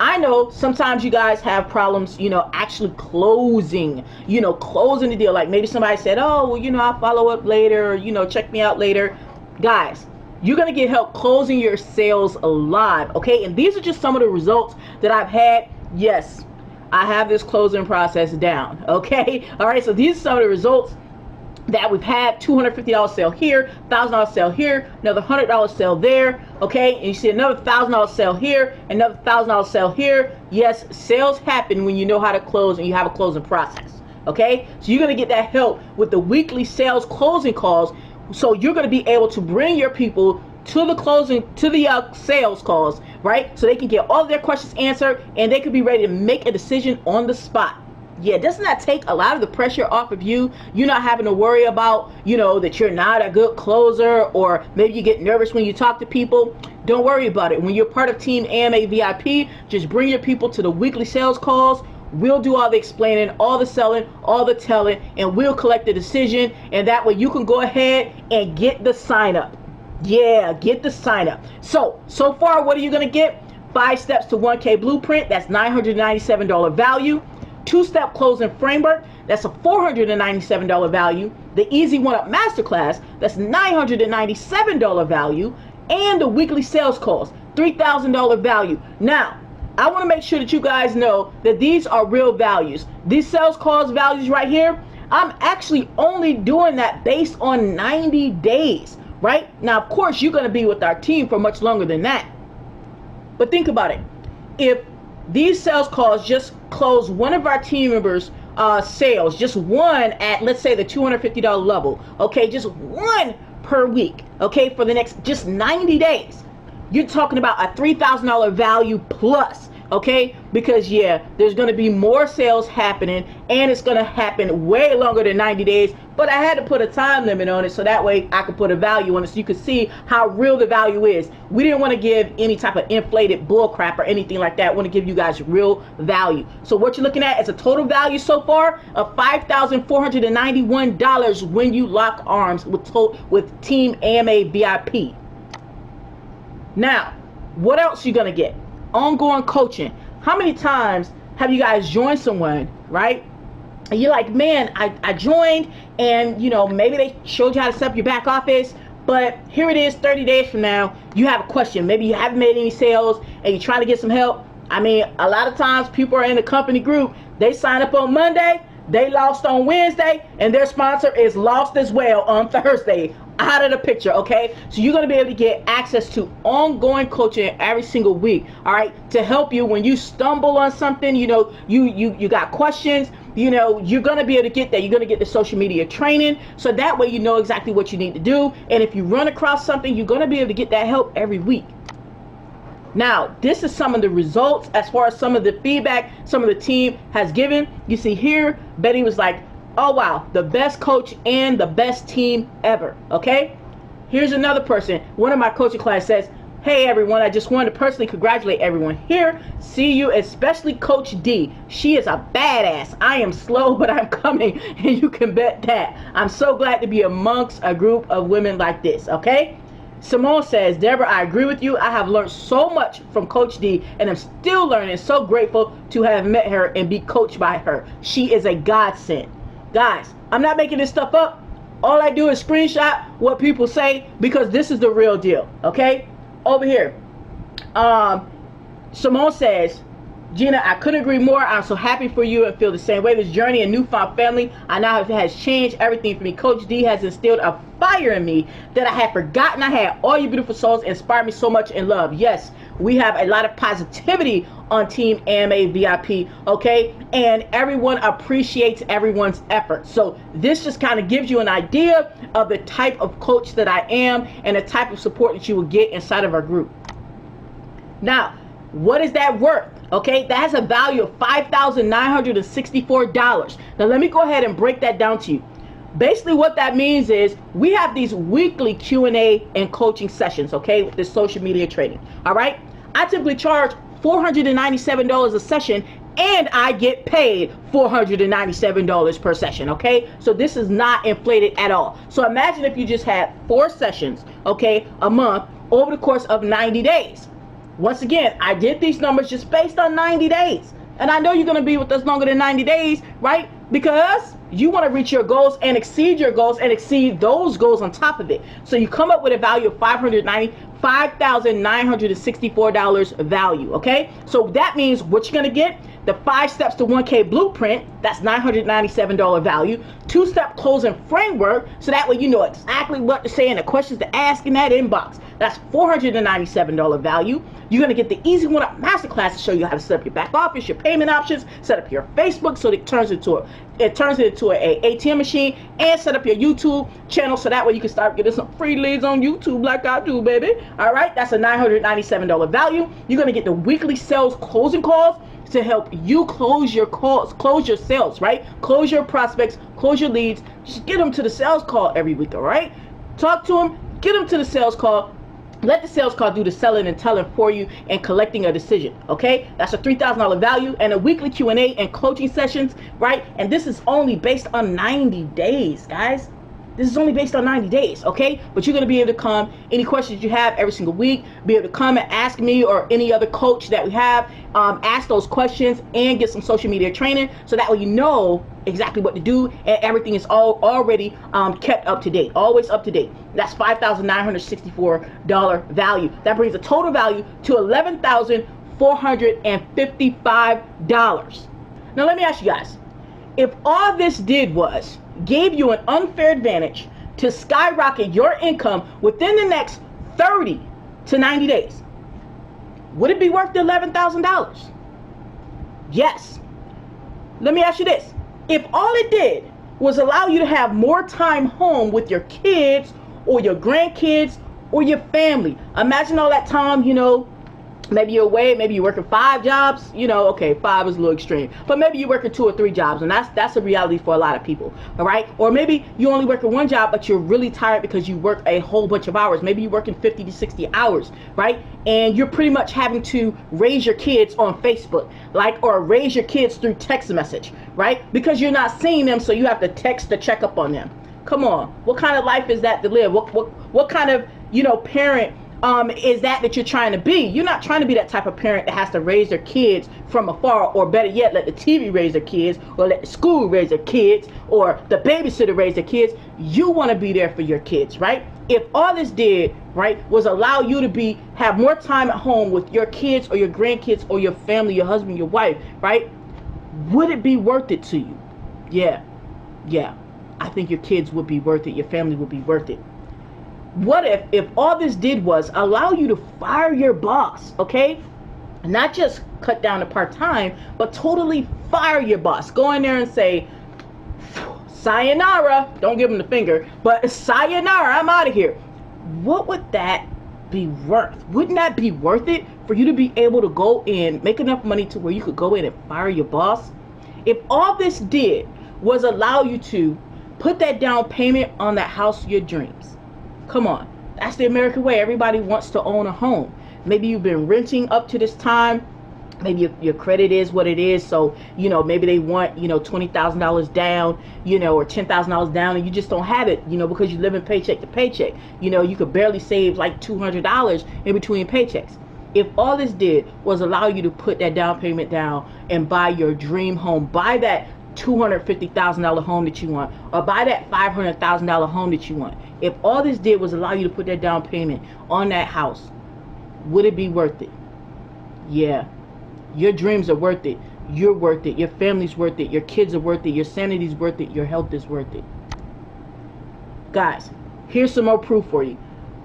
I know sometimes you guys have problems, you know, actually closing the deal. Like maybe somebody said, oh, well, you know, I'll follow up later, or, you know, check me out later. Guys, you're going to get help closing your sales live. Okay. And these are just some of the results that I've had. Yes, I have this closing process down. Okay. All right. So these are some of the results that we've had $250 sale here, $1,000 sale here, another $100 sale there, okay? And you see another $1,000 sale here, another $1,000 sale here. Yes, sales happen when you know how to close and you have a closing process, okay? So you're gonna get that help with the weekly sales closing calls. So you're gonna be able to bring your people to the closing, to the sales calls, right? So they can get all of their questions answered and they can be ready to make a decision on the spot. Yeah, doesn't that take a lot of the pressure off of you? You're not having to worry about, you know, that you're not a good closer, or maybe you get nervous when you talk to people. Don't worry about it. When you're part of Team AMA VIP, just bring your people to the weekly sales calls. We'll do all the explaining, all the selling, all the telling, and we'll collect the decision. And that way you can go ahead and get the sign up. Yeah, get the sign up. So far, what are you going to get? 5 steps to 1K blueprint. That's $997 value. 2-step closing framework, that's a $497 value. The Easy1up Masterclass, that's $997 value. And the weekly sales calls, $3,000 value. Now, I want to make sure that you guys know that these are real values. These sales calls values right here, I'm actually only doing that based on 90 days, right? Now, of course, you're going to be with our team for much longer than that. But think about it. If these sales calls just close one of our team members' sales, just one at, let's say, the $250 level, okay, just one per week, okay, for the next just 90 days, you're talking about a $3,000 value plus, okay, because yeah, there's going to be more sales happening and it's going to happen way longer than 90 days, but I had to put a time limit on it so that way I could put a value on it so you could see how real the value is. We didn't want to give any type of inflated bull crap or anything like that. I want to give you guys real value. So what you're looking at is a total value so far of $5,491 when you lock arms with Team AMA VIP. Now, what else you gonna get? Ongoing coaching. How many times have you guys joined someone, right? And you're like, man, I joined and, you know, maybe they showed you how to set up your back office, but here it is 30 days from now, you have a question. Maybe you haven't made any sales and you're trying to get some help. I mean, a lot of times people are in the company group, they sign up on Monday, they lost on Wednesday, and their sponsor is lost as well on Thursday. Out of the picture, okay? So you're going to be able to get access to ongoing coaching every single week, all right, to help you when you stumble on something, you know, you got questions, you know, you're going to be able to get that. You're going to get the social media training, so that way you know exactly what you need to do. And if you run across something, you're going to be able to get that help every week. Now, this is some of the results as far as some of the feedback some of the team has given. You see here, Betty was like, oh wow, the best coach and the best team ever, okay? Here's another person. One of my coaching class says, hey everyone, I just wanted to personally congratulate everyone here. See you, especially Coach D. She is a badass. I am slow, but I'm coming, and you can bet that. I'm so glad to be amongst a group of women like this, okay? Simone says, Deborah, I agree with you. I have learned so much from Coach D, and I'm still learning. So grateful to have met her and be coached by her. She is a godsend. Guys, I'm not making this stuff up. All I do is screenshot what people say because this is the real deal, okay? Over here, Simone says, Gina, I couldn't agree more. I'm so happy for you and feel the same way. This journey and newfound family I now has changed everything for me. Coach D has instilled a fire in me that I had forgotten I had. All you beautiful souls inspired me so much in love. Yes, we have a lot of positivity on Team AMA VIP, okay? And everyone appreciates everyone's effort. So this just kind of gives you an idea of the type of coach that I am and the type of support that you will get inside of our group. Now, what is that worth? Okay, that has a value of $5,964. Now let me go ahead and break that down to you. Basically what that means is we have these weekly Q&A and coaching sessions, okay, with this social media training. All right, I typically charge $497 a session, and I get paid $497 per session, okay? So this is not inflated at all. So imagine if you just had 4 sessions, okay, a month over the course of 90 days. Once again, I did these numbers just based on 90 days. And I know you're going to be with us longer than 90 days, right? Because you want to reach your goals and exceed your goals and exceed those goals on top of it. So you come up with a value of $5,964 value, okay? So that means what you're going to get, The 5 Steps to 1K Blueprint, that's $997 value. 2-Step Closing Framework, so that way you know exactly what to say and the questions to ask in that inbox. That's $497 value. You're going to get the Easy1up Masterclass to show you how to set up your back office, your payment options, set up your Facebook so it turns it into a ATM machine, and set up your YouTube channel so that way you can start getting some free leads on YouTube like I do, baby. All right, that's a $997 value. You're going to get the weekly sales closing calls to help you close your calls, close your sales, right? Close your prospects, close your leads. Just get them to the sales call every week, all right? Talk to them, get them to the sales call. Let the sales call do the selling and telling for you and collecting a decision, okay? That's a $3,000 value, and a weekly Q&A and coaching sessions, right? And this is only based on 90 days, guys. This is only based on 90 days, okay? But you're going to be able to come, any questions you have every single week, be able to come and ask me or any other coach that we have, ask those questions and get some social media training so that way you know exactly what to do and everything is already kept up to date, always up to date. That's $5,964 value. That brings the total value to $11,455. Now let me ask you guys, if all this did was gave you an unfair advantage to skyrocket your income within the next 30 to 90 days, would it be worth the $11,000? Yes. Let me ask you this. If all it did was allow you to have more time home with your kids or your grandkids or your family, imagine all that time, you know, maybe you're away, maybe you're working 5 jobs, you know, okay, 5 is a little extreme, but maybe you're working 2 or 3 jobs, and that's a reality for a lot of people, all right? Or maybe you only working 1 job, but you're really tired because you work a whole bunch of hours. Maybe you're working 50 to 60 hours, right? And you're pretty much having to raise your kids on Facebook, or raise your kids through text message, right? Because you're not seeing them, so you have to text to check up on them. Come on, what kind of life is that to live? What kind of, you know, parent is that you're trying to be? You're not trying to be that type of parent that has to raise their kids from afar, or better yet, let the TV raise their kids, or let the school raise their kids, or the babysitter raise their kids. You want to be there for your kids, right? If all this did, right, was allow you to have more time at home with your kids or your grandkids or your family, your husband, your wife, right, would it be worth it to you? Yeah. I think your kids would be worth it. Your family would be worth it. What if all this did was allow you to fire your boss, okay? Not just cut down to part-time, but totally fire your boss. Go in there and say, sayonara. Don't give him the finger, but sayonara, I'm out of here. What would that be worth? Wouldn't that be worth it for you to be able to go in, make enough money to where you could go in and fire your boss? If all this did was allow you to put that down payment on that house of your dreams. Come on, that's the American way. Everybody wants to own a home. Maybe you've been renting up to this time. Maybe your credit is what it is. So, you know, maybe they want, you know, $20,000 down, you know, or $10,000 down, and you just don't have it, you know, because you live in paycheck to paycheck. You know, you could barely save like $200 in between paychecks. If all this did was allow you to put that down payment down and buy your dream home, buy that $250,000 home that you want, or buy that $500,000 home that you want. If all this did was allow you to put that down payment on that house, would it be worth it? Yeah. Your dreams are worth it. You're worth it. Your family's worth it. Your kids are worth it. Your sanity's worth it. Your health is worth it. Guys, here's some more proof for you.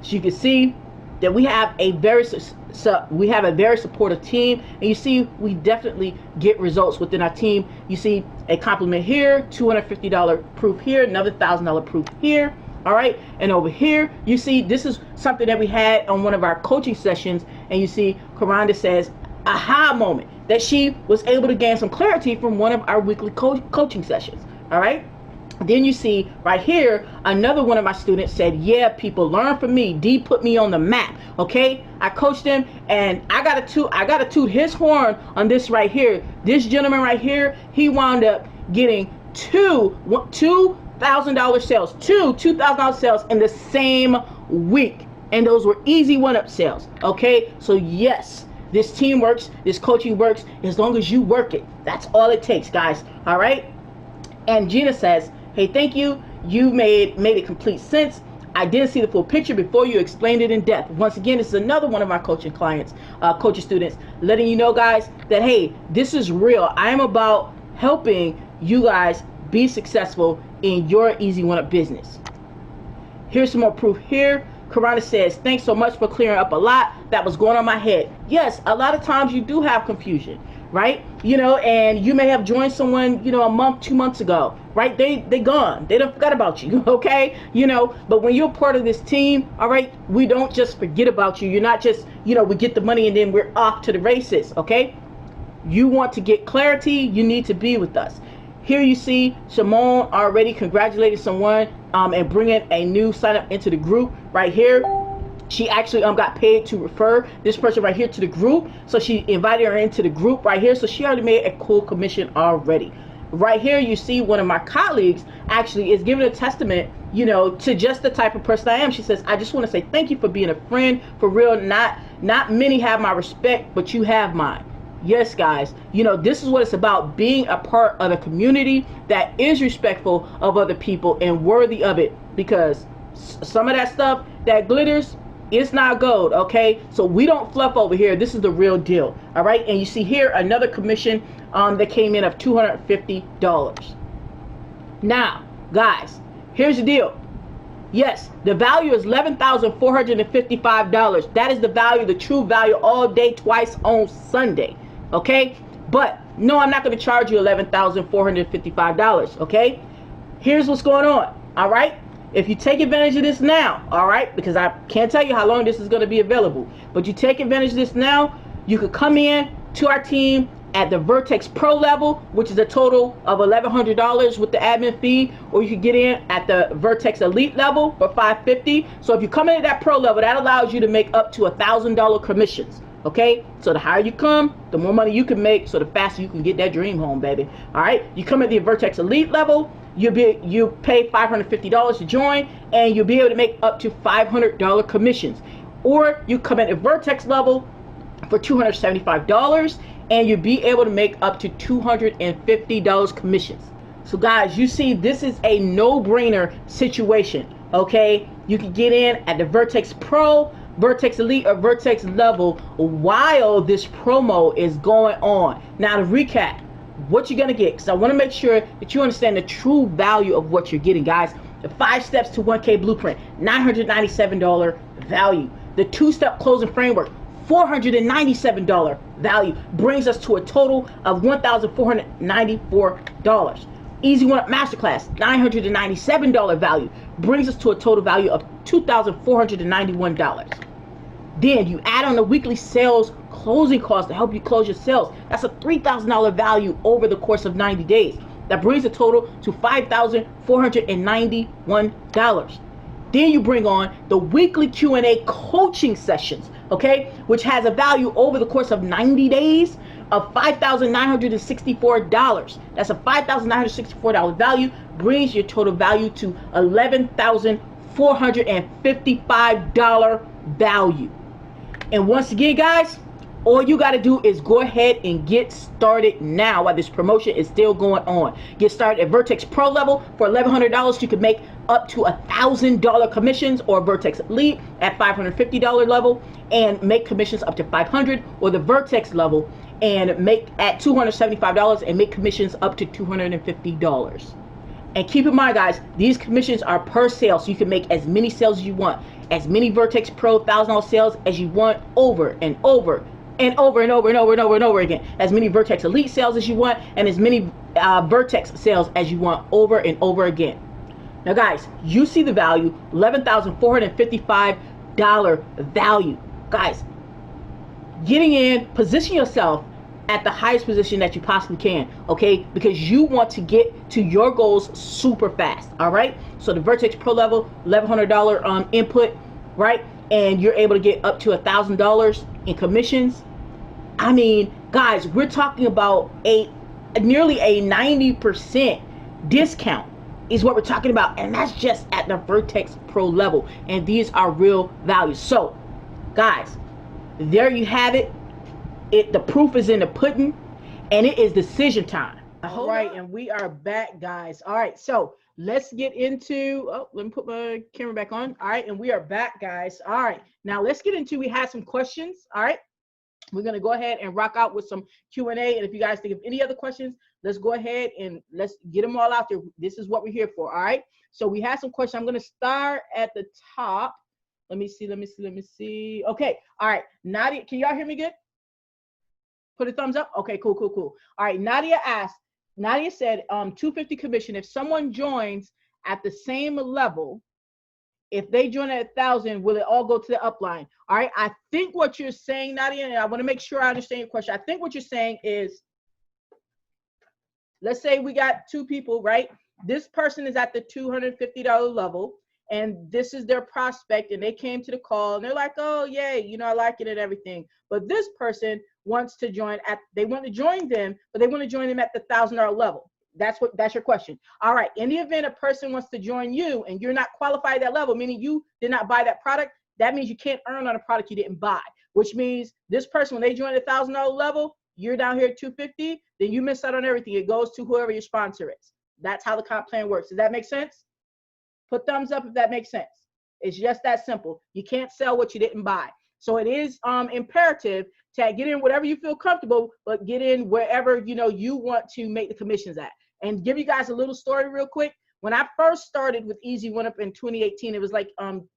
So you can see that we have a very supportive team, and you see we definitely get results within our team. You see a compliment here, $250 proof here, another $1,000 proof here. All right, and over here you see this is something that we had on one of our coaching sessions, and you see Karanda says aha moment, that she was able to gain some clarity from one of our weekly coaching sessions. All right, then you see right here another one of my students said, yeah, people learn from me. D put me on the map. Okay, I coached him, and I gotta toot his horn on this right here. This gentleman right here, he wound up getting two $2,000 sales, $2,000 sales in the same week, and those were Easy1up sales. Okay, so yes, this team works, this coaching works as long as you work it. That's all it takes, guys. All right. And Gina says, hey, thank you. You made it complete sense. I didn't see the full picture before you explained it in depth. Once again, this is another one of my coaching clients, coaching students, letting you know, guys, that, hey, this is real. I am about helping you guys be successful in your Easy1up business. Here's some more proof here. Karana says, thanks so much for clearing up a lot that was going on my head. Yes, a lot of times you do have confusion, right? You know, and you may have joined someone, you know, a month, 2 months ago, right? They gone. They don't forget about you, okay? You know, but when you're part of this team, all right, we don't just forget about you. You're not just, you know, we get the money and then we're off to the races, okay? You want to get clarity, you need to be with us. Here you see Shimon already congratulated someone and bringing a new sign up into the group right here. She actually got paid to refer this person right here to the group. So she invited her into the group right here. So she already made a cool commission already. Right here you see one of my colleagues actually is giving a testament, you know, to just the type of person I am. She says, I just want to say thank you for being a friend. For real, not many have my respect, but you have mine. Yes, guys, you know, this is what it's about, being a part of a community that is respectful of other people and worthy of it, because some of that stuff that glitters, it's not gold, okay? So we don't fluff over here. This is the real deal, all right? And you see here another commission that came in of $250. Now, guys, here's the deal. Yes, the value is $11,455. That is the value, the true value, all day, twice on Sunday. Okay, but no, I'm not going to charge you $11,455. Okay, here's what's going on. All right, if you take advantage of this now, all right, because I can't tell you how long this is going to be available, but you take advantage of this now, you could come in to our team at the Vertex Pro level, which is a total of $1,100 with the admin fee, or you could get in at the Vertex Elite level for $550. So if you come in at that Pro level, that allows you to make up to $1,000 commissions. Okay, so the higher you come, the more money you can make, so the faster you can get that dream home, baby. All right, you come at the Vertex Elite level, you pay $550 to join, and you'll be able to make up to $500 commissions. Or you come at the Vertex level for $275, and you'll be able to make up to $250 commissions. So guys, you see, this is a no-brainer situation. Okay, you can get in at the Vertex Pro, Vertex Elite, or Vertex level while this promo is going on. Now to recap, what you're gonna get, because I want to make sure that you understand the true value of what you're getting, guys. The 5 steps to 1K blueprint, $997 value. The 2-step closing framework, $497 value, brings us to a total of $1,494. Easy1up Masterclass, $997 value, brings us to a total value of $2,491. Then you add on the weekly sales closing cost to help you close your sales. That's a $3,000 value over the course of 90 days. That brings the total to $5,491. Then you bring on the weekly Q&A coaching sessions, okay, which has a value over the course of 90 days of $5,964. That's a $5,964 value, brings your total value to $11,455 value. And once again, guys, all you got to do is go ahead and get started now while this promotion is still going on. Get started at Vertex Pro level for $1,100. You can make up to $1,000 commissions, or Vertex Elite at $550 level and make commissions up to $500, or the Vertex level and make at $275 and make commissions up to $250. And keep in mind, guys, these commissions are per sale, so you can make as many sales as you want, as many Vertex Pro $1,000 sales as you want, over and over and over and over and over and over and over again, as many Vertex Elite sales as you want, and as many Vertex sales as you want, over and over again. Now guys, you see the value, $11,455 value. Guys, getting in, position yourself at the highest position that you possibly can, okay? Because you want to get to your goals super fast, all right? So the Vertex Pro level, $1,100 input, right? And you're able to get up to $1,000 in commissions. I mean, guys, we're talking about nearly a 90% discount is what we're talking about, and that's just at the Vertex Pro level, and these are real values. So guys, there you have it. The proof is in the pudding, and it is decision time. All right, and we are back, guys. All right, so let's get into, oh, let me put my camera back on. All right, and we are back, guys. All right, now let's get into, we had some questions. All right, we're going to go ahead and rock out with some Q&A. And if you guys think of any other questions, let's go ahead and let's get them all out there. This is what we're here for. All right, so we had some questions. I'm going to start at the top. Let me see. Okay, all right, Nadia, can y'all hear me good? Put a thumbs up. Okay, cool. All right, Nadia said 250 commission. If someone joins at the same level, if they join at 1,000, will it all go to the upline? All right, I think what you're saying, Nadia, and I want to make sure I understand your question. I think what you're saying is, let's say we got two people, right? This person is at the $250 level, and this is their prospect, and they came to the call, and they're like, oh, yay, you know, I like it and everything. But this person wants to join they want to join them, but they want to join them at the $1,000 level. That's your question. All right, in the event a person wants to join you and you're not qualified at that level, meaning you did not buy that product, that means you can't earn on a product you didn't buy, which means this person, when they join the $1,000 level, you're down here at 250, then you miss out on everything. It goes to whoever your sponsor is. That's how the comp plan works. Does that make sense? Put thumbs up if that makes sense. It's just that simple. You can't sell what you didn't buy. So it is imperative to get in whatever you feel comfortable, but get in wherever you want to make the commissions at. And give you guys a little story real quick. When I first started with Easy1up in 2018, it was like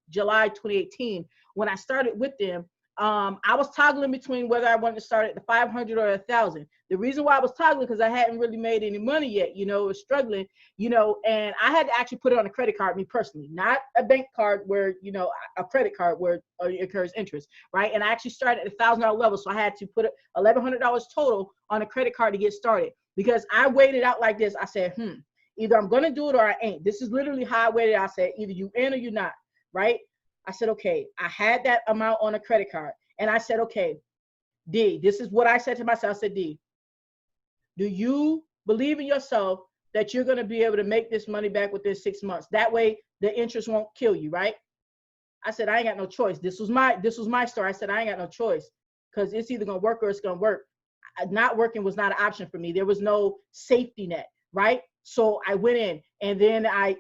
July 2018. When I started with them, I was toggling between whether I wanted to start at the 500 or 1,000. The reason why I was toggling because I hadn't really made any money yet, was struggling, and I had to actually put it on a credit card, me personally, not a bank card where, a credit card where it occurs interest, right? And I actually started at the $1,000 level. So I had to put $1,100 total on a credit card to get started because I weighed it out like this. I said, either I'm going to do it or I ain't. This is literally how I weighed it. I said, either you in or you not, right? I said, okay, I had that amount on a credit card. And I said, okay, D, this is what I said to myself. I said, D, do you believe in yourself that you're going to be able to make this money back within 6 months? That way the interest won't kill you, right? I said, I ain't got no choice. This was my story. I said, I ain't got no choice because it's either going to work or it's going to work. Not working was not an option for me. There was no safety net, right? So I went in, and then I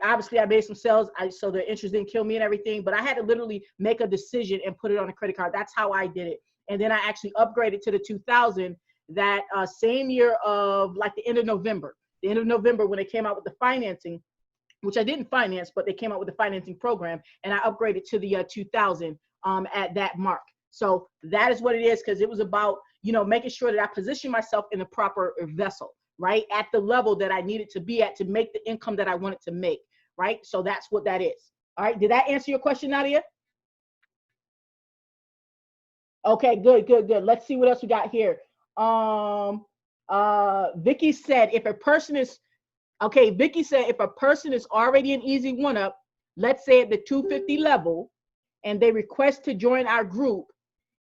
made some sales. So the interest didn't kill me and everything, but I had to literally make a decision and put it on a credit card. That's how I did it. And then I actually upgraded to the 2,000 that same year of like the end of November. The end of November when they came out with the financing, which I didn't finance, but they came out with the financing program, and I upgraded to the 2,000 at that mark. So that is what it is, because it was about making sure that I position myself in the proper vessel, right? At the level that I needed to be at to make the income that I wanted to make, right? So that's what that is. All right, did that answer your question, Nadia? Okay, good. Let's see what else we got here. Vicky said if a person is already in Easy1up, let's say at the 250 level, and they request to join our group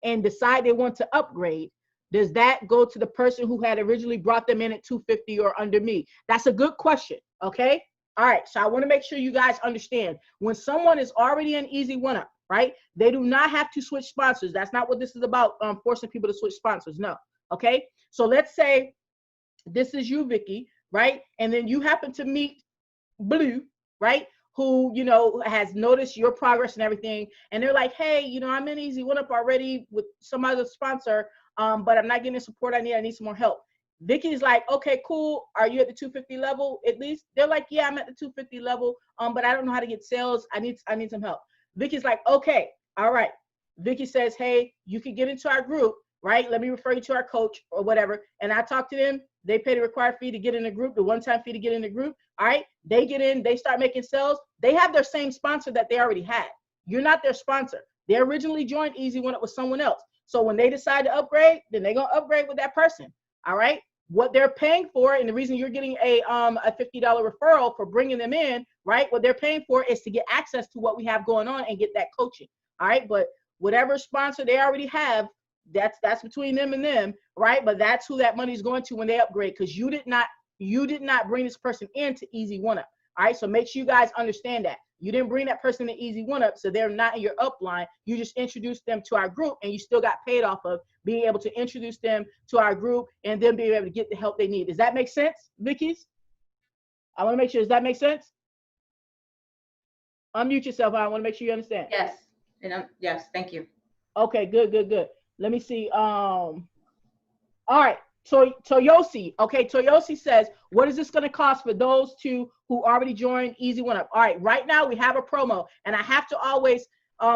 and decide they want to upgrade, does that go to the person who had originally brought them in at 250 or under me? That's a good question, okay? All right, so I want to make sure you guys understand. When someone is already in Easy1up, right, they do not have to switch sponsors. That's not what this is about, forcing people to switch sponsors, no, okay? So let's say this is you, Vicky, right? And then you happen to meet Blue, right? Who, has noticed your progress and everything. And they're like, hey, I'm in Easy1up already with some other sponsor, but I'm not getting the support I need some more help. Vicky's like, okay, cool. Are you at the 250 level at least? They're like, yeah, I'm at the 250 level, but I don't know how to get sales. I need some help. Vicky's like, okay, all right. Vicky says, hey, you can get into our group, right? Let me refer you to our coach or whatever. And I talk to them. They pay the required fee to get in the group, the one-time fee to get in the group. All right. They get in, they start making sales. They have their same sponsor that they already had. You're not their sponsor. They originally joined Easy1up with someone else. So when they decide to upgrade, then they're going to upgrade with that person. All right. What they're paying for, and the reason you're getting a $50 referral for bringing them in, right? What they're paying for is to get access to what we have going on and get that coaching. All right. But whatever sponsor they already have, that's between them and them, right? But that's who that money is going to when they upgrade, because you did not bring this person into Easy1up. All right. So make sure you guys understand that. You didn't bring that person to Easy1up, so they're not in your upline. You just introduced them to our group, and you still got paid off of being able to introduce them to our group and then being able to get the help they need. Does that make sense, Vicky's? I want to make sure. Does that make sense? Unmute yourself. I want to make sure you understand. Yes. Yes. Thank you. Okay. Good. Good. Good. Let me see. All right. Toyosi. Okay. Toyosi says, what is this going to cost for those two who already joined Easy1up? All right. Right now we have a promo, and I have to always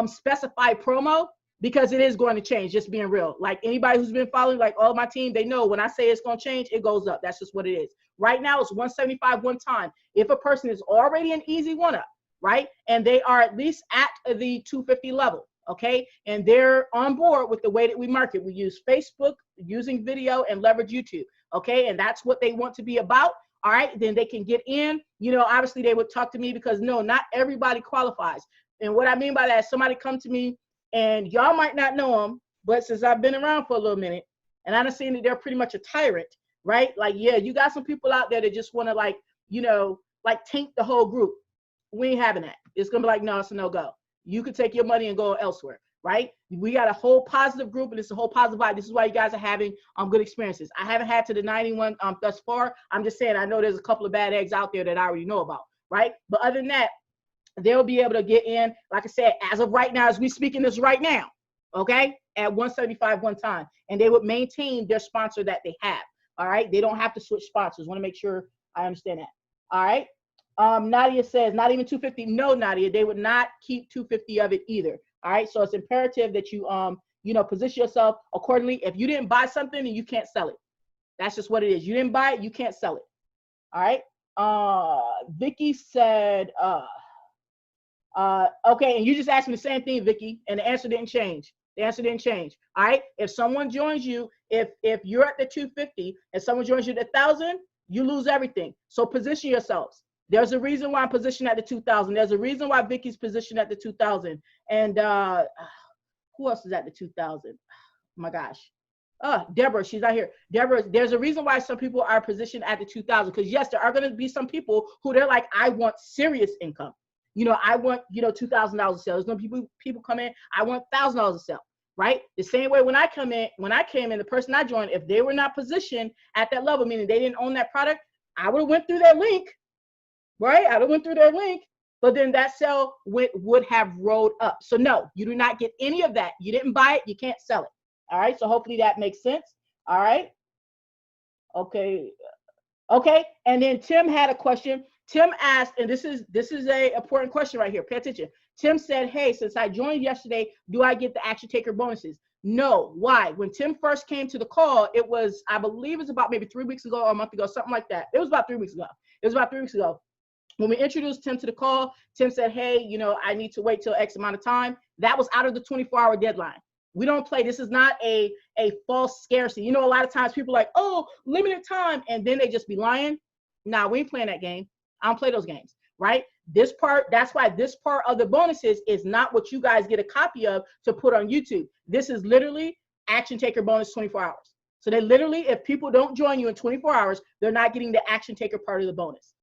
specify promo because it is going to change. Just being real. Like anybody who's been following, like all my team, they know when I say it's going to change, it goes up. That's just what it is. Right now it's $175 one time. If a person is already in Easy1up, right, and they are at least at the 250 level. Okay, and they're on board with the way that we market. We use Facebook, using video, and leverage YouTube. Okay, and that's what they want to be about. All right, then they can get in. You know, obviously they would talk to me because no, not everybody qualifies. And what I mean by that is somebody come to me, and y'all might not know them, but since I've been around for a little minute, and I've seen that they're pretty much a tyrant, right? Like, yeah, you got some people out there that just want to, like, you know, like taint the whole group. We ain't having that. It's gonna be like, no, it's a no-go. You could take your money and go elsewhere, right? We got a whole positive group, and it's a whole positive vibe. This is why you guys are having good experiences. I haven't had to deny anyone thus far. I'm just saying I know there's a couple of bad eggs out there that I already know about, right? But other than that, they'll be able to get in, like I said, as of right now, as we speaking this right now, okay, at $175 one time, and they would maintain their sponsor that they have. All right, they don't have to switch sponsors. Want to make sure I understand that. All right. Nadia says, not even 250. No, Nadia, they would not keep 250 of it either. All right. So it's imperative that you, you know, position yourself accordingly. If you didn't buy something, then you can't sell it. That's just what it is. You didn't buy it, you can't sell it. All right. Vicky said, okay. And you just asked me the same thing, Vicky, and the answer didn't change. The answer didn't change. All right. If someone joins you, if you're at the 250 and someone joins you at 1,000, you lose everything. So position yourselves. There's a reason why I'm positioned at the 2,000. There's a reason why Vicky's positioned at the 2,000. And who else is at the 2,000? Oh my gosh. Deborah, she's not here. Deborah, there's a reason why some people are positioned at the 2,000. Because yes, there are going to be some people who they're like, I want serious income. You know, I want, you know, $2,000 a sale. There's no people come in, I want $1,000 a sale. Right? The same way when I came in, the person I joined, if they were not positioned at that level, meaning they didn't own that product, I would have went through their link. Right? I went through their link, but then that sale would have rolled up. So no, you do not get any of that. You didn't buy it, you can't sell it. All right. So hopefully that makes sense. All right. Okay. Okay. And then Tim had a question. Tim asked, and this is a important question right here. Pay attention. Tim said, hey, since I joined yesterday, do I get the action taker bonuses? No. Why? When Tim first came to the call, it was, I believe it's about maybe 3 weeks ago or a month ago, something like that. It was about 3 weeks ago. When we introduced Tim to the call, Tim said, hey, you know, I need to wait till X amount of time. That was out of the 24-hour deadline. We don't play. This is not a false scarcity. You know, a lot of times people are like, oh, limited time, and then they just be lying. Nah, we ain't playing that game. I don't play those games, right? This part, that's why this part of the bonuses is not what you guys get a copy of to put on YouTube. This is literally action taker bonus 24 hours. So they literally, if people don't join you in 24 hours, they're not getting the action taker part of the bonus.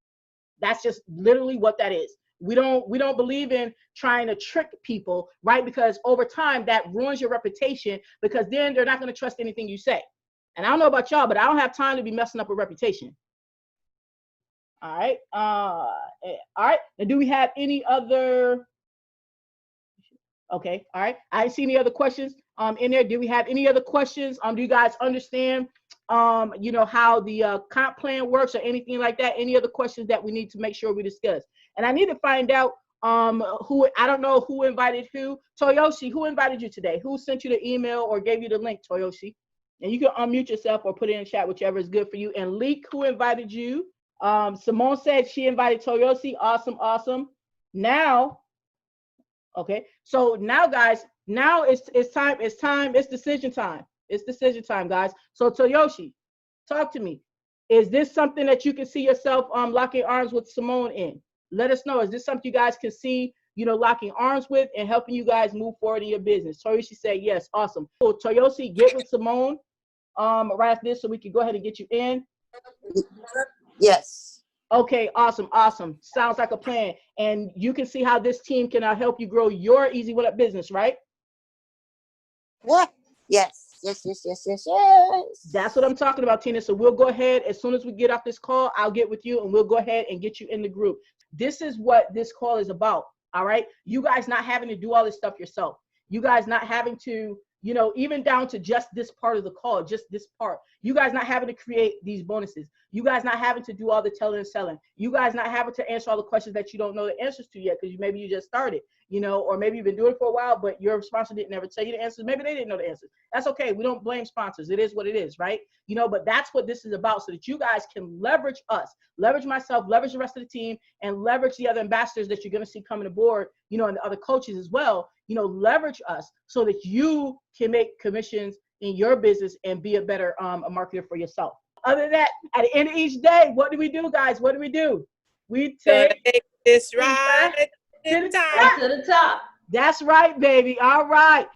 That's just literally what that is. We don't believe in trying to trick people, right? Because over time that ruins your reputation, because then they're not going to trust anything you say. And I don't know about y'all, but I don't have time to be messing up a reputation. All right. All right. And do we have any other? Okay. All right. I didn't see any other questions in there. Do we have any other questions? Do you guys understand you know, how the comp plan works or anything like that? Any other questions that we need to make sure we discuss? And I need to find out who, I don't know who invited who. Toyoshi, who invited you today? Who sent you the email or gave you the link, Toyoshi? And you can unmute yourself or put it in chat, whichever is good for you. And Leek, who invited you? Simone said she invited Toyoshi. Awesome, awesome. Now, okay. So now, guys, now it's decision time. It's decision time, guys. So Toyoshi, talk to me. Is this something that you can see yourself locking arms with Simone in? Let us know. Is this something you guys can see, you know, locking arms with and helping you guys move forward in your business? Toyoshi said yes. Awesome. So Toyoshi, get with Simone right after this so we can go ahead and get you in. Yes. Okay, awesome, awesome. Sounds like a plan. And you can see how this team can help you grow your Easy1up business, right? Yeah. Yes. Yes. Yes. Yes. Yes. Yes. That's what I'm talking about, Tina. So we'll go ahead, as soon as we get off this call, I'll get with you and we'll go ahead and get you in the group. This is what this call is about. All right. You guys not having to do all this stuff yourself. You guys not having to, you know, even down to just this part of the call, just this part. You guys not having to create these bonuses. You guys not having to do all the telling and selling. You guys not having to answer all the questions that you don't know the answers to yet because maybe you just started, you know, or maybe you've been doing it for a while, but your sponsor didn't ever tell you the answers. Maybe they didn't know the answers. That's okay. We don't blame sponsors. It is what it is, right? You know, but that's what this is about, so that you guys can leverage us, leverage myself, leverage the rest of the team, and leverage the other ambassadors that you're going to see coming aboard, you know, and the other coaches as well. You know, leverage us so that you can make commissions in your business and be a better a marketer for yourself. Other than that, at the end of each day, what do we do, guys? What do? We take this ride to the top. To the top. That's right, baby. All right.